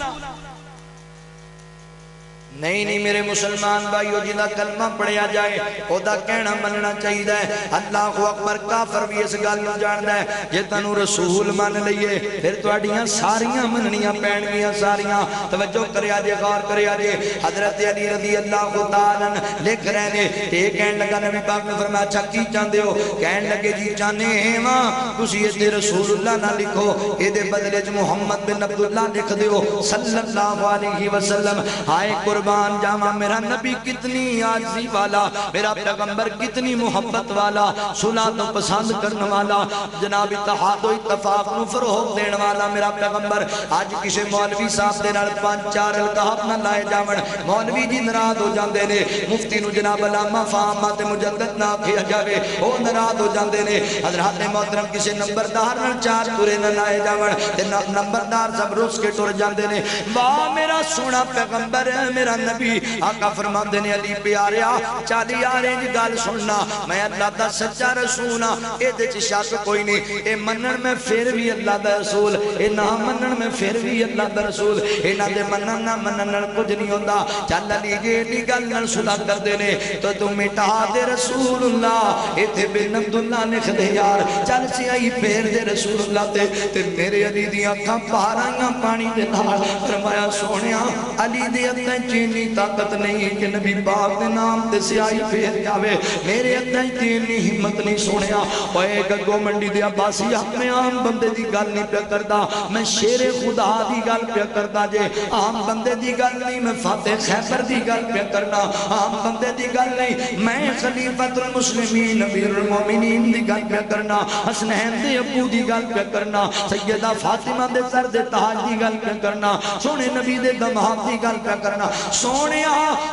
نہیں میرے مسلمان بھائیو جنہا کلمہ پڑھیا جائے او دا کہنا مننا چاہیے اللہ اکبر کافر بھی اس گل نو جاندا ہے جے تانوں رسول مان لئیے پھر تواڈیاں ساریاں مننیاں پین گیاں ساریاں توجہ کریا جے غور کریا جے حضرت علی رضی اللہ تعالی لکھ رہے نے تے کہن لگا نبی پاک نے فرمایا اچھا کی چاہندے ہو کہن لگے جی چاہنے ہاں تسی تے رسول اللہ نہ لکھو اے دے بدلے وچ محمد بن عبداللہ لکھ دیو صلی اللہ علیہ وسلم ہائے قربان جاما میرا نبی کتنی عاجزی والا میرا پیغمبر کتنی محبت والا صلح تو پسند کرنے والا جناب اتحاد و اتفاق نو فروغ دینے والا میرا پیغمبر آج کسی مولوی صاحب دے نال 5-4 القاب نہ لائے جاون مولوی جی ناراض ہو جاندے نے مفتی نو جناب علامہ فہمات مجدد نہ کیا جاوے او ناراض ہو جاندے نے حضرات محترم کسی نمبردار نال 4 تورے نہ لائے جاون تے نمبردار سب روس کے ٹر جاندے نے واہ میرا سونا پیغمبر میرا نبی آقا فرماندے نے علی پیاریا چالی آرے جی گال سننا میں اللہ دا سچا رسول ہاں اے دے چ شک کوئی نہیں اے منن میں پھر بھی اللہ دا رسول اے نہ منن میں پھر بھی اللہ دا رسول اے نہ دے منن نہ منن نال کچھ نہیں ہوندا چل علی جی دی گل نال صلح کر دے نے تو تم مٹا دے رسول اللہ ایتھے بن عبداللہ لکھ دے یار چل سی آئی پھیر دے رسول اللہ تے میرے علی دی اکھاں پہارائیاں پانی دے نال فرمایا سونیا علی دے اتے چینی طاقت نہیں کہ نبی پاک دے نام تے سیائی پھیر جاوے میرے اندر اتنی ہمت نہیں سونیا اوے گگو منڈی دے عباسی حق میں عام بندے دی گل نہیں پیا کردا میں شیر خدا دی گل پیا کردا جے عام بندے دی گل نہیں میں فاتح خیبر دی گل پیا کرنا عام بندے دی گل نہیں میں خلیفۃ المسلمین امیر المومنین دی گل پیا کرنا حسنین دے ابو دی گل پیا کرنا سیدہ فاطمہ دے سر دے تاج دی گل پیا کرنا سونے نبی دے دماغ دی گل پیا کرنا سونے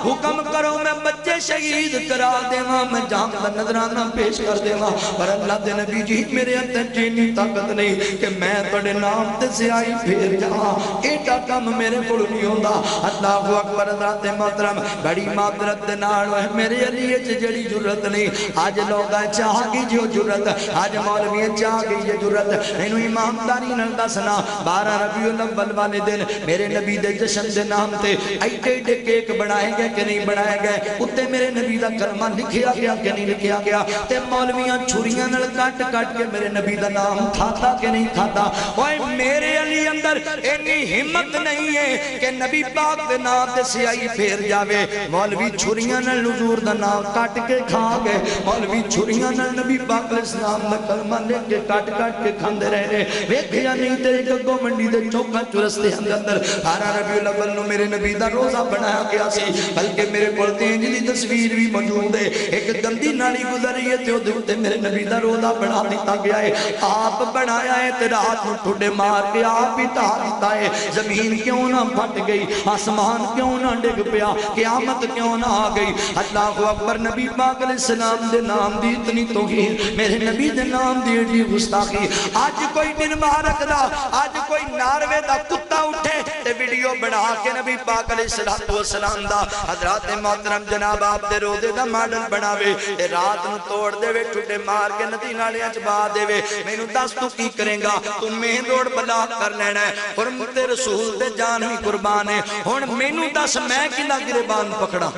حکم کرو میں بچے شہید کرا دے ماں میں جام دا نظرانہ پیش کر دے ماں پر اللہ دے نبی جی میرے اندر چینی طاقت نہیں کہ میں تڑے نام تے سے آئی پھیر جاؤں ایٹا کم میرے پڑھ نہیں ہوندہ اللہ اکبر حضرات محترم بڑی معذرت دے نال ہے میرے علیہ جڑی جرت نہیں آج لوگا چاہ گی جو جرت آج مولوی چاہ گی یہ جرت انہوں امامداری نلدہ سنا 12 ربیع الاول والے دن میرے نبی دے جشن دے نام تے ایٹے کیک بڑھائے گئے کہ نہیں بڑھائے گئے اتے میرے نبی دا کلمہ لکھیا گیا کہ نہیں لکھیا گیا تے مولویاں چھریاں نل کٹ کٹ کے میرے نبی دا نام کھاتا کہ نہیں کھاتا اوئے میرے علی اندر اتنی ہمت نہیں ہے کہ نبی پاک دے نام تے سیائی پھیر جاوے مولوی چھریاں نال حضور دا نام کٹ کے کھا گئے مولوی چھریاں نال نبی پاک علیہ السلام دا کلمہ لے کے کٹ کے کھاندے رہے ویکھیا نہیں تے گگو منڈی دے چوکاں چرستے ہم اندر 18 ربیع الاول نو میرے نبی دا روزہ بنایا گیا سی بلکہ میرے کول تینج دی تصویر بھی موجود ہے ایک گندی نالی گزر رہی ہے تے او دے میرے نبی دا روزہ بنا دیتا گیا ہے آپ بنایا ہے تے رات نو ٹھڈے مار کے آپ ہی ٹھا دیتا ہے زمین کیوں نہ پھٹ گئی آسمان کیوں نہ ڈگ پیا قیامت کیوں نہ آ گئی اللہ اکبر نبی پاک علیہ السلام دے نام دی اتنی توہین میرے نبی دے نام دی اتنی گستاخی آج کوئی دن مبارک دا آج کوئی ناروے دا کتا اٹھے تے ویڈیو بنا کے نبی پاک علیہ السلام دا حضرات محترم جناب آپ دے روزے دا ماڈل بناوے تے رات نو توڑ دے وے ٹھڈے مار کے ندی نالیاں چ با دے وے مینوں دس تو کی کرے گا تو مین روڈ بلاک کر لینا ہے حرمت رسول دے جان ہی قربان ہے ہن مینوں دس میں کنا گریبان پکڑا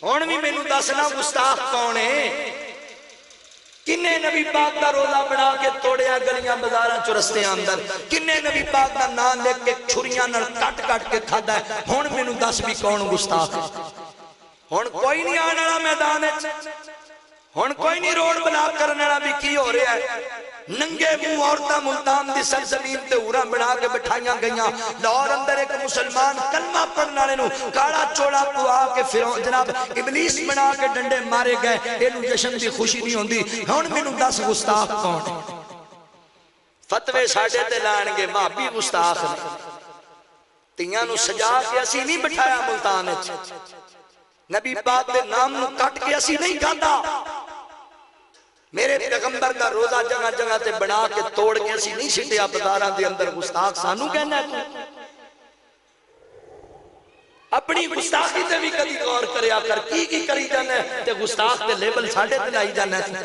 ہن بھی مینوں دسنا گستاخ کون ہے کنے نبی پاک دا روزہ بنا کے توڑیا گلیاں بازاراں چرستے اندر کنے نبی پاک دا نام لے کے چھریاں نال کٹ کے کھادا ہے ہن مینوں دس بھی کون گستاخ ہے ہن کوئی نہیں آنے والا میدان وچ ہن کوئی نہیں روڈ بلاک کرنے والا بھی کی ہو رہا ہے ننگے منہ عورتاں ملتان دی سرزمین تے اوراں بنا کے بٹھائیاں گئیاں لاہور اندر ایک مسلمان کلمہ پڑھنے والے نو کالا چوڑا پوا کے فرعون جناب ابلیس بنا کے ڈنڈے مارے گئے اینوں جشن دی خوشی نہیں ہوندی ہن مینوں دس گستاخ کون فتوے ساڈے تے لان گے بھابی گستاخ نے تیاں نو سجا کے اسی نہیں بٹھایا ملتان وچ نبی پاک دے نام نو کٹ کے اسی نہیں کھادا میرے پیغمبر کا روزہ جگہ جگہ تے بنا کے توڑ کے اسی نہیں سٹیا بازاراں دے اندر گستاخ سانو کہنا ہے اپنی گستاخی تے بھی کدی غور کریا کر کی کری جانا ہے تے گستاخ تے لیبل ساڈے تے لائی جانا ہے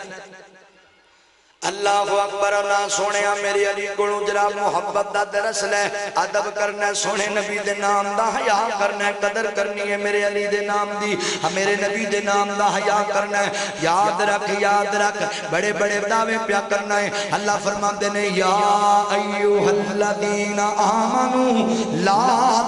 اللہ اکبر اللہ سونیا میری علی گلوں جناب محبت دا درس لے ادب کرنا سونے نبی دے نام دا حیا کرنا قدر کرنی ہے میرے علی دے نام دی میرے نبی دے نام دا حیا کرنا ہے یاد رکھ بڑے بڑے دعوے پیا کرنا ہے اللہ فرماتے نے یا ایھا الذین آمنو لا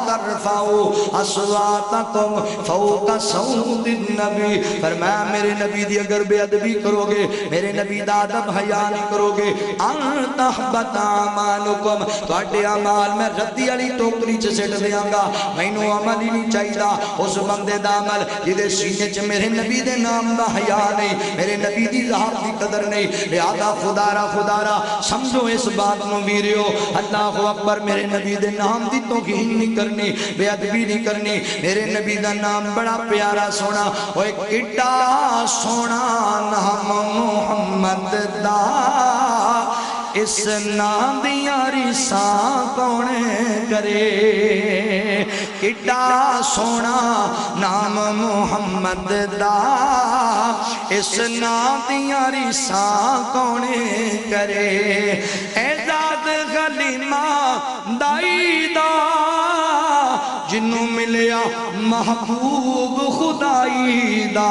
ترفعوا اصواتکم فوق صوت النبی فرمایا میرے نبی دی اگر بے ادبی کرو گے میرے نبی دا ادب حیا نہیں کرو گے ان تحبط اعمالکم تواڈے اعمال میں ردی والی ٹوکری چ سٹ دیاں گا مینوں عمل ہی نہیں چاہیدا اس بندے دا عمل جدے سینے چ میرے نبی دے نام دا حیا نہیں میرے نبی دی ذات دی قدر نہیں لہذا خدا را سمجھو اس بات نو ویریو اللہ اکبر میرے نبی دے نام دی توہین نہیں کرنی بے ادبی نہیں کرنی میرے نبی دا نام بڑا پیارا سونا اوے کڈا سونا نام محمد دا اس نام دیاں ریساں کون کرے کڈا سونا نام محمد دا اس نام دیاں ریساں کون کرے اعزاز غلیمہ دائی دا جنوں ملیا محبوب خدائی دا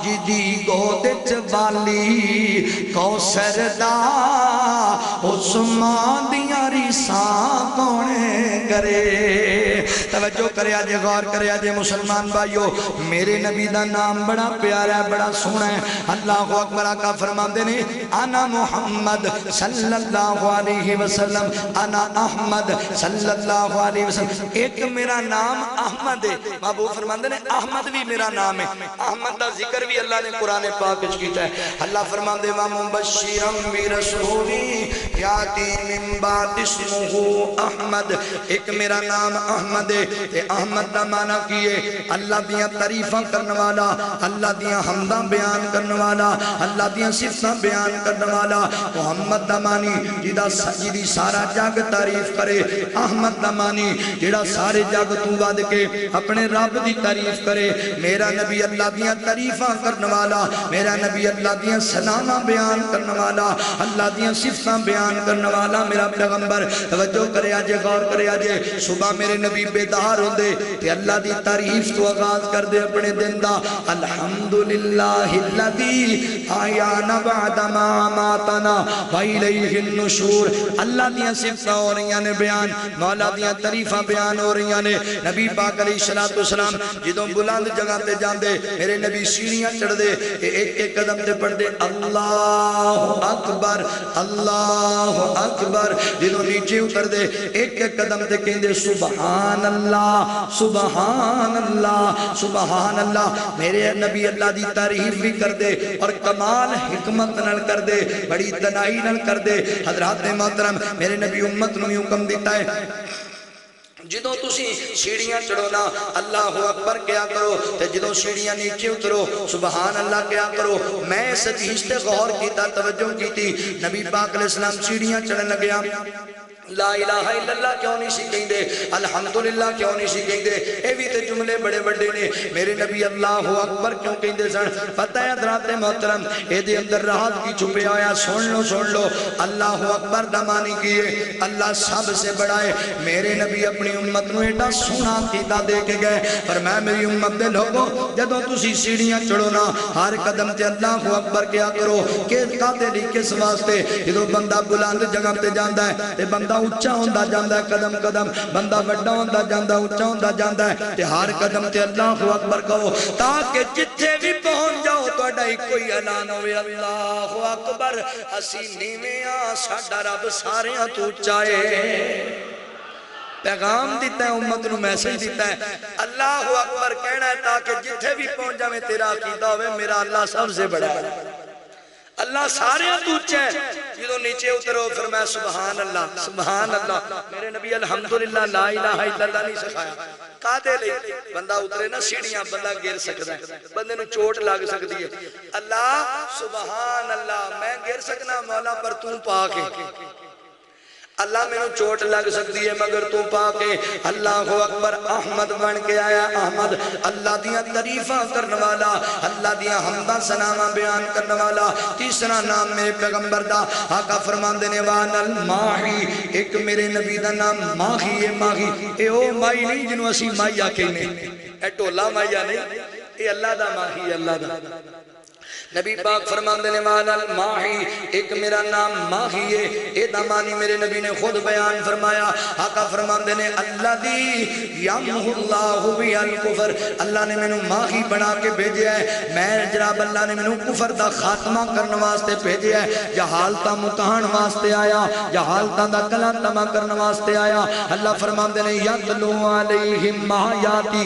جدی گود چ بالی کوثر دا عثمان دیاں ریساں کون کرے توجہ کریا جے غور کریا جے مسلمان بھائیو میرے نبی دا نام بڑا پیارا ہے بڑا سونا ہے اللہ اکبر آقا فرماندے نے انا محمد صلی اللہ علیہ وسلم انا احمد صلی اللہ علیہ وسلم ایک میرا نام احمد ہے محبوب فرماندے نے احمد بھی میرا نام ہے احمد دا ذکر بھی اللہ نے قرآن پاک وچ کیتا ہے اللہ فرماندے وا مبشرا برسول یاتی من بعد اسمہ احمد ایک میرا نام احمد ہے تے احمد دا معنی کی ہے اللہ دیاں تعریفاں کرنے والا اللہ دیاں حمداں بیان کرنے والا اللہ دیاں صفتاں بیان کرنے والا محمد دا معنی جدی سارا جگ تعریف کرے احمد دا معنی جڑا سارے جگ تو ود کے اپنے رب دی تعریف کرے میرا نبی اللہ دیاں تعریفاں کرنے والا میرا نبی اللہ دیاں سناواں بیان کرنے والا اللہ دیاں صفتاں بیان کرنے والا میرا پیغمبر توجہ کریا جے غور کریا جے صبح میرے نبی بیدار ہوندے تے اللہ دی تعریف تو آغاز کر دے اپنے دن دا الحمدللہ الذی آیانا بعد ما ماتنا وإلیہ النشور. اللہ دیاں صفتاں ہو رہی ہیں بیان، مولا دیاں تعریفاں بیان ہو رہی ہیں. نبی پاک علیہ السلام جدوں بلند جگہ تے جاندے میرے نبی سیڑھیاں چڑھ دے ایک ایک قدم تے پڑھ دے اللہ اکبر اللہ اکبر. جدوں نیچے اتر دے ایک ایک قدم تے کہندے سبحان اللہ سبحان اللہ سبحان اللہ. میرے نبی اللہ دی تعریف بھی کر دے اور کمال حکمت نال کر دے، بڑی تنائی نال کر دے. حضرات محترم میرے نبی امت نو حکم دیتا ہے جدوں تسی سیڑھیاں چڑھو نا اللہ اکبر کیا کرو، تے جدوں سیڑھیاں نیچے اترو سبحان اللہ کیا کرو. میں اس حدیث تے غور کیتا، توجہ کیتی. نبی پاک علیہ السلام سیڑھیاں چڑھن لگیا لا الہ الا اللہ کیوں نہیں سی کہیں دے، الحمدللہ کیوں نہیں سی کہیں دے. اے بھی تے جملے بڑے بڑے نے. میرے نبی اللہ اکبر کیوں کہیں دے سن؟ پتہ ہے حضرات محترم اے دے اندر راحت کی چھپے آیا. سن لو اللہ اکبر دا معنی کیے اللہ سب سے بڑا ہے. میرے نبی اپنی امت نو ایڈا سونا عقیدہ دے کے گئے، پر میں میری امت دے لوگوں جدوں تسی سیڑھیاں چڑھو نا ہر قدم تے اللہ اکبر کیا کرو. کہ کاتے لی کس واسطے؟ جدوں بندہ بلند جگہ تے جاندا ہے تے بندہ اچھا ہوندا جاندا ہے، قدم قدم بندہ بڑا ہوندا جاندا ہے، اچھا ہوندا جاندا ہے. تے ہر قدم تے اللہ اکبر کہو تاکہ جتھے بھی پہنچ جاؤ تہاڈا ایک ہی اعلان ہوے اللہ اکبر. اسی نیویں آ ساڈا رب ساریاں تو اونچا ہے. پیغام دیتا ہے امت نو، میسج دیتا ہے اللہ اکبر کہنا ہے تاکہ جتھے بھی پہنچ جاویں تیرا عقیدہ ہوے میرا اللہ سب سے بڑا ہے، اللہ سارے تو اونچا ہے. جدوں نیچے اترو فرمایا سبحان اللہ سبحان اللہ. میرے نبی الحمدللہ لا الہ الا اللہ نہیں سکھایا. کادے لئی؟ بندہ اترے نا سیڑھیاں بندہ گر سکدا ہے، بندے نو چوٹ لگ سکتی ہے. اللہ سبحان اللہ میں گر سکنا مولا پر تو پاک ہے. اللہ میں چوٹ لگ سکتی ہے مگر تو پاکے. اللہ اکبر. احمد بن کے آیا احمد اللہ دیاں تعریفاں کرنے والا، اللہ دیاں حمداں ثناواں بیان کرنے والا. تیسرا نام میرے پیغمبر دا آقا فرماندے نے وان الماہی، ایک میرے نبی دا نام ماہی ہے. ماہی اے او مائی نہیں جنوں اسی مائی آکے نے، اے ٹولا مائی نہیں، اے اللہ دا ماہی ہے اللہ دا. نبی پاک فرماندے نے وانا الماہی، ایک میرا نام ماہی ہے. اے دامانی میرے نبی نے خود بیان فرمایا. آقا فرماندے نے الذی یمحو اللہ بی الکفر، اللہ نے مینوں ماہی بنا کے بھیجیا ہے. میں جناب اللہ نے مینوں کفر دا خاتمہ کرنے واسطے بھیجیا ہے، جہالتاں متہان واسطے آیا، جہالتاں دا کلا تما کرنے واسطے آیا. اللہ فرماندے نے یتلو علیہم آیاتہ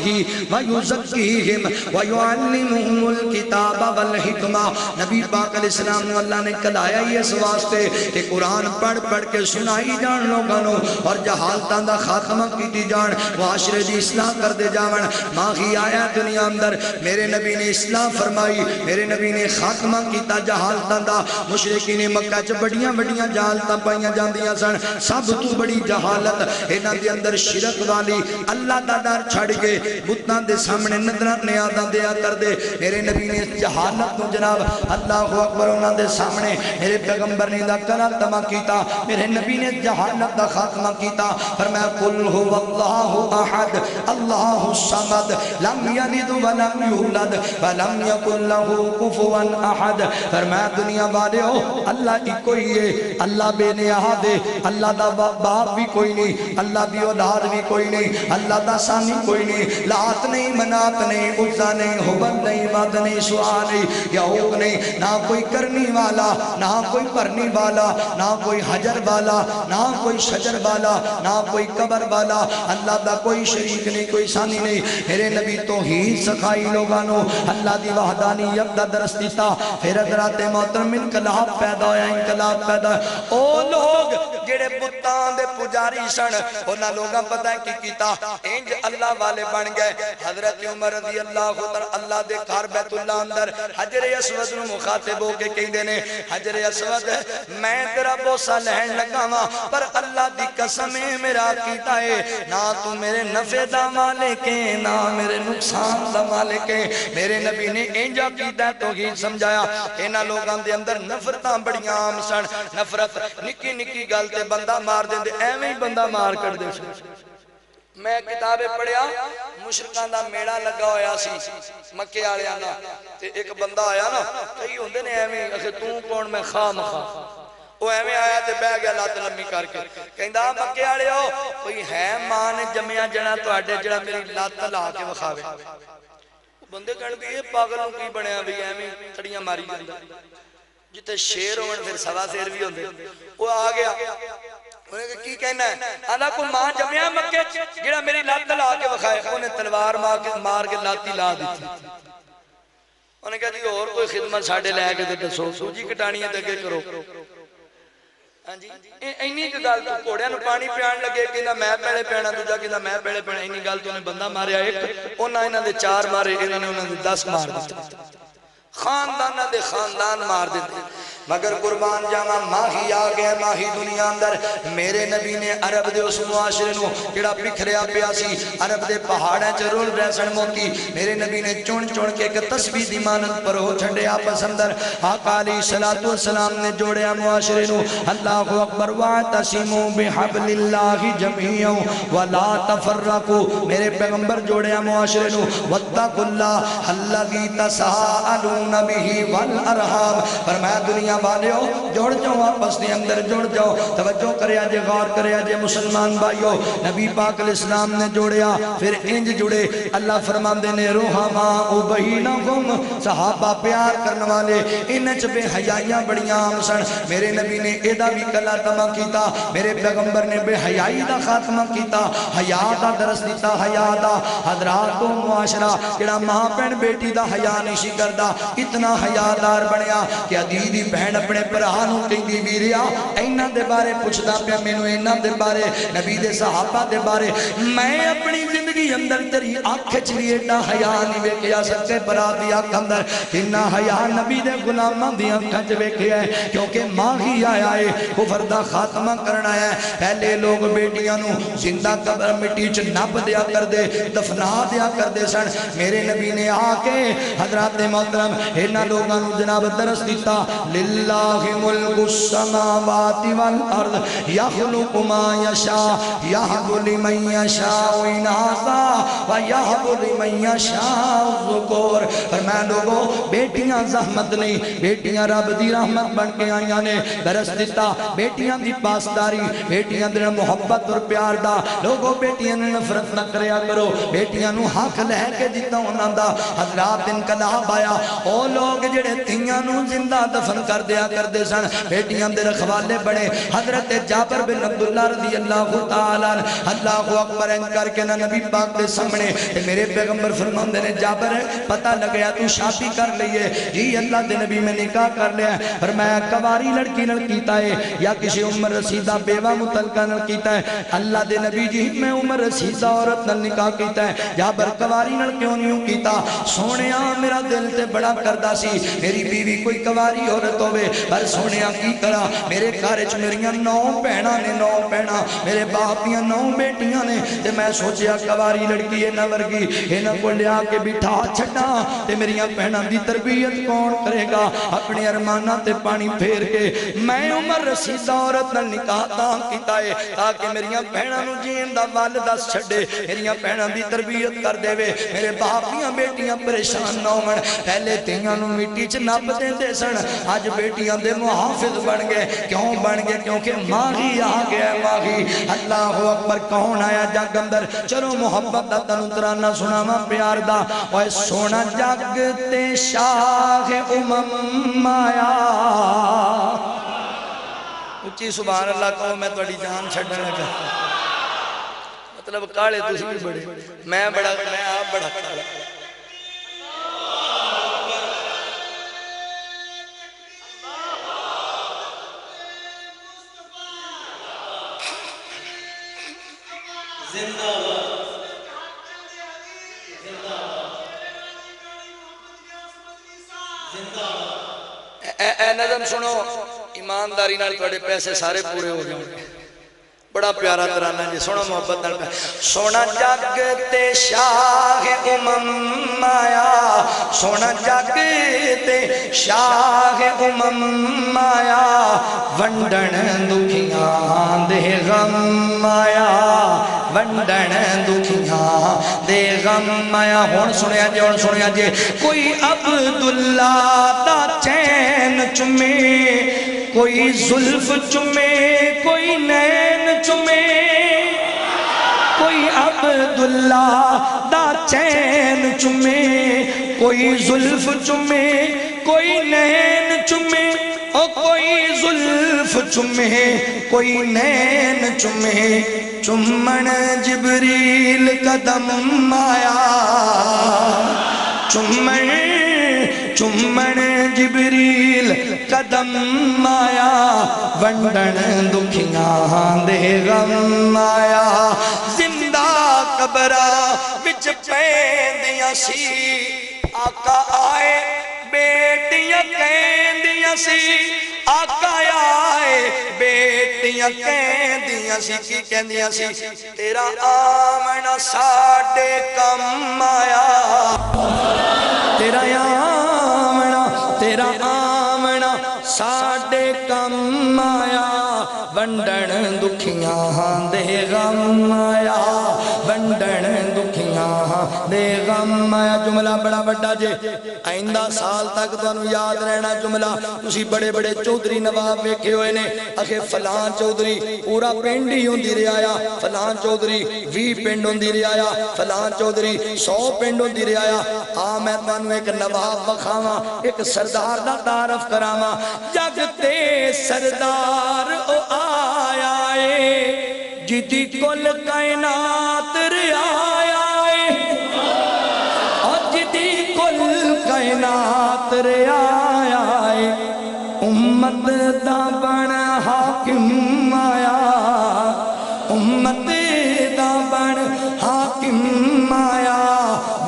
ویزکیہم ویعلمہم الکتاب والحکمہ. نبی پاک علیہ السلام نے اللہ نے کلایا ہی اس واسطے کہ قرآن پڑھ پڑھ کے سنائی جان لوگانو اور جہالتاں دا خاتمہ کیتی جان، معاشرے دی اصلاح کر دے جاون. ماہی آیا دنیا اندر، میرے نبی نے اصلاح فرمائی، میرے نبی نے خاتمہ کیتا جہالتاں دا. مشرکین مکہ چ بڑیاں بڑیاں جہالتاں پائیاں جاندیاں سن، سب تو بڑی جہالت انہاں دے اندر شرک والی، اللہ دا ڈر چھڑ کے بتاں دے سامنے نظراں نیازاں دیا کر دے. میرے نبی نے جہالت کو جناب اللہ اکبر انہاں دے سامنے میرے پیغمبر نے دا کلا تما کیتا. میرے نبی نے جہالت دا خاتمہ کیتا. فرمایا قل هو اللہ احد اللہ الصمد لم یلد ولم یولد ولم یکن له کفوا احد. فرمایا دنیا والےو اللہ ایک ہی ہے، اللہ بے نیاز ہے، اللہ دا باپ بھی کوئی نہیں، اللہ دی اولاد بھی کوئی نہیں، اللہ دا ثانی کوئی نہیں، لات نہیں منات نہیں عزا نہیں حبل نہیں مد نہیں سعا نہیں یعوق نہیں، نہ کوئی کرنی والا نہ کوئی پرنی والا نہ کوئی حجر والا نہ کوئی شجر والا نہ کوئی قبر والا. اللہ دا کوئی شریک نہیں، کوئی ثانی نہیں. میرے نبی توحید سکھائی لوگانو، اللہ دی وحدانیت دا درس دیتا. پھر حضرات محترم انقلاب پیدا ہویا، انقلاب پیدا ہویا. او لوگ جڑے بتاں دے پجاری سن انہاں لوگاں پتہ ہے کی کیتا، انج اللہ والے بن گئے. حضرت عمر رضی اللہ عنہ اللہ دے گھر بیت اللہ اندر حجر اسود نو مخاطب ہو کے کہندے نے حجر اسود میں تیرا بوسہ لہن لگا وا پر اللہ دی قسم ہے میرا عقیدہ ہے نہ تو میرے نفع دا مالک ہے نہ میرے نقصان دا مالک ہے. میرے نبی نے انج عقیدہ توحید سمجھایا. انہاں لوگاں دے اندر نفرتاں بڑیاں عام سن. نفرت نکی نکی گل تے بندہ مار دیندے، ایویں ہی بندہ مار کر دے. میں کتابیں پڑھیا مشرکان دا میڑا لگا ہویا سی مکے والےاں دا تے ایک بندہ آیا نا کئی ہوندے نے ایویں اکھے تو کون میں خام وہ ایویں آیا تے بہ گیا لات لمبی کر کے کہندا مکے والےو کوئی ہے ماں نے جمیا جنا تواڈے جڑا میری لات لا کے وکھاوے بندے کہن بھی یہ پاگل نوں کی بنیا بھی ایویں تھڑیاں ماری جاندا جتے شیر ہون پھر سوا شیر بھی ہوندے وہ آ گیا انہیں کہ کی کہنا ہے آدھا کوئی ماں جمیا مکے جڑا میری لات لا کے وکھائے انہیں تلوار مار کے لاتی لا دیتی انہیں کہا جی اور کوئی خدمت ساڑھے لے کے دے دسو سوجی کٹانیاں دے کے کرو اینی کی گل تو کوڑیاں نو پانی پیان لگے کہندا میں پہلے پینا دوجا کہندا میں پہلے پینا اینی گل تو انہیں بندہ ماریا ایک انہاں دے 4 مارے انہاں نے 10 مار دیتے خاندانہ دے خاندان مار دیتے مگر قربان جاواں ماہی آ گیا ماہی دنیا اندر میرے نبی نے عرب دے اس معاشرے نو جڑا بکھریا پیا سی عرب دے پہاڑاں چ رول رہسن موتی میرے نبی نے چن کے ایک تسبیح دی مانند پر ہو چھڈیا آپس اندر آقا علیہ الصلوۃ والسلام نے جوڑیا معاشرے نو اللہ اکبر واعتصموا بحبل اللہ جميعا ولا تفرقوا میرے پیغمبر جوڑیا معاشرے نو واتقوا اللہ الذی تساءلون به والارحام فرمایا دنیا والیو جوڑ جاؤ آپس نے اندر جوڑ جاؤ توجہ کریا جے غور کریا جے مسلمان بھائیو نبی پاک علیہ السلام نے جوڑیا پھر انج جڑے اللہ فرماندے نے رحماء بینہم صحابہ پیار کرنے والے انچ بے حیائیاں بڑیاں عام سن میرے نبی نے ایدہ بھی کلا تمہ کیتا میرے پیغمبر نے بے حیائی دا خاتمہ کیتا حیا دا درس دیتا حیا دا حضرات و معاشرہ جڑا ماں پہن بیٹی دا حیا نہیں سی کردا اتنا حیادار بنیا کہ عدیدی بہن اپنے پرہانوں کہیں ویریا اینہ دے بارے پوچھتا پیا مینو اینہ دے بارے نبی دے صحابہ دے بارے میں اپنی زندگی اندر تیری آنکھ چلی ایڈا حیا نہیں ویکھیا سکتے برا دی آنکھ اندر انہا حیا نبی دے غلامان دی آنکھ چ ویکھیا ہے کیونکہ ماں ہی آیا ہے کفر دا خاتمہ کرنا ہے پہلے لوگ بیٹیاں نو زندہ قبر مٹی چ نپ دیا کر دے دفنا دیا کر دے سن میرے نبی نے آ کے حضرات محترم انہا لوگاں نو جناب درس دیتا للہ ملک السماوات والارض یخلق ما یشاء یہب لمن یشاء اناثا ویہب لمن یشاء الذکور فرمایا لوگوں بیٹیاں زحمت نہیں بیٹیاں رب دی رحمت بن کے آئیاں نے درس دیتا بیٹیاں دی پاسداری بیٹیاں دی محبت اور پیار دا لوگوں بیٹیاں نے نفرت نہ کریا کرو بیٹیاں نو حق لے کے دیتا ہونا دا حضرات انقلاب آیا او لوگ جڑے تھیاں نو زندہ دفن کر دیا کر دے سن بیٹیاں دے رکھوالے بڑے حضرت جابر بن عبداللہ رضی اللہ تعالیٰ اللہ اکبر ان کر کے نبی پاک دے سامنے میرے پیغمبر فرماندے نے جابر پتہ لگیا تو شادی کر لئیے جی اللہ دے نبی میں نکاح کر لیا فرمایا کواری لڑکی نل کیتا ہے یا کسی عمر رسیدہ بیوہ متعلقہ نل کیتا ہے اللہ دے نبی جی میں عمر رسیدہ عورت نل نکاح کیتا ہے جابر کواری نل کیوں نہیں کیتا سونیا میرا دل تے بڑا کردہ سی میری بیوی کوئی کواری عورت ہوئے پر سونیا کی کرا میرے کارچ میریاں 9 پہنا نے 9 پہنا میرے باپیاں 9 بیٹیاں نے تے میں سوچیا کواری لڑکی ہے نہ ورگی انہاں کو لیا کے بٹھا چھٹا تے میریاں پہنا دی تربیت کون کرے گا اپنے ارمانہ تے پانی پھیر کے میں عمر رسیدہ عورت نہ نکاح تاں کیتا ہے تاکہ میریاں پہنا نو جین دا والدہ چھڑے میریاں پہنا دی تربیت کر دے وے میرے باپیاں بیٹیاں پریشان نہ ہون پہلے تیاں نو مٹی چ نپ دے دے سن آج بیٹیاں دے محافظ بن گئے کیوں بن گئے کیونکہ ماہی آ گیا ماہی اللہ اکبر کون آیا جگ اندر چلو محبت دا تنو ترانہ سناما پیار دا اوہ سونا جگ تے شاہ امم آیا اچھی سبحان اللہ کہو میں توڑی جان چھڑنے لگا مطلب کالے تسی بھی بڑے میں آپ بڑا کالا اے نظم سنو ایمانداری نال توڑے پیسے سارے پورے ہو جائیں بڑا پیارا ترانہ جی سنو محبت نال سونا جگ تے شاہ امم آیا سونا جگ تے شاہ امم آیا ونڈن دکھیاں دے غم آیا ونڈن دکھیاں دے غم آیا ہون سنیا جے کوئی عبداللہ دا چین چمے کوئی زلف چمے کوئی نین چمے کوئی عبداللہ دا چین چمے کوئی زلف چمے کوئی نین چمے او کوئی زلف چمے کوئی نین چمے چمن جبریل قدم آیا چمن جبریل قدم آیا ونڈن دکھیاں دے غم آیا زندہ قبرہ وچ پیندیاں سی آقا آئے بیٹیاں کہندیاں سی آقا آئے بیٹیاں کہندیاں سی کی کہندیاں سی تیرا آمنا ساڑے کم آیا تیرا آمنا ساڑے کم آیا ونڈن دکھیاں دے غم آیا ونڈن دکھیاں دے غم آیا جملہ بڑا بڑا جے آئندہ سال تک تو انہوں یاد رہنا جملہ تسی بڑے بڑے چودری نواب ویکھے ہوئے نے اکھے فلان چودری پورا پینڈی ہوں دی رہایا فلان چودری 20 پینڈ ہوں دی رہایا فلان چودری 100 پینڈ ہوں دی رہایا میں تانوں ایک نواب بخاواں ایک سردار دا تعارف کراواں جگ تے سردار او آیا ہے جدی کل کائنات رعایا ہے اور جدی کل کائنات رعایا ہے امت دا بن حاکم آیا امت دا بن حاکم آیا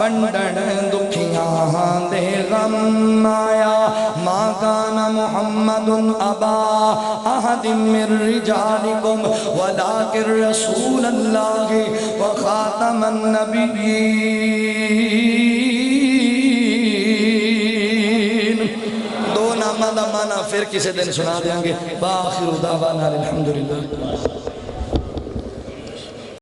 ونڈن دکھیاں دے غم آیا ما کان محمد ابا احد من رجالکم ولکن رسول اللہ وخاتم النبیین دو نامہ دا معنی پھر کسی دن سنا دیں گے باخر دعوانا الحمدللہ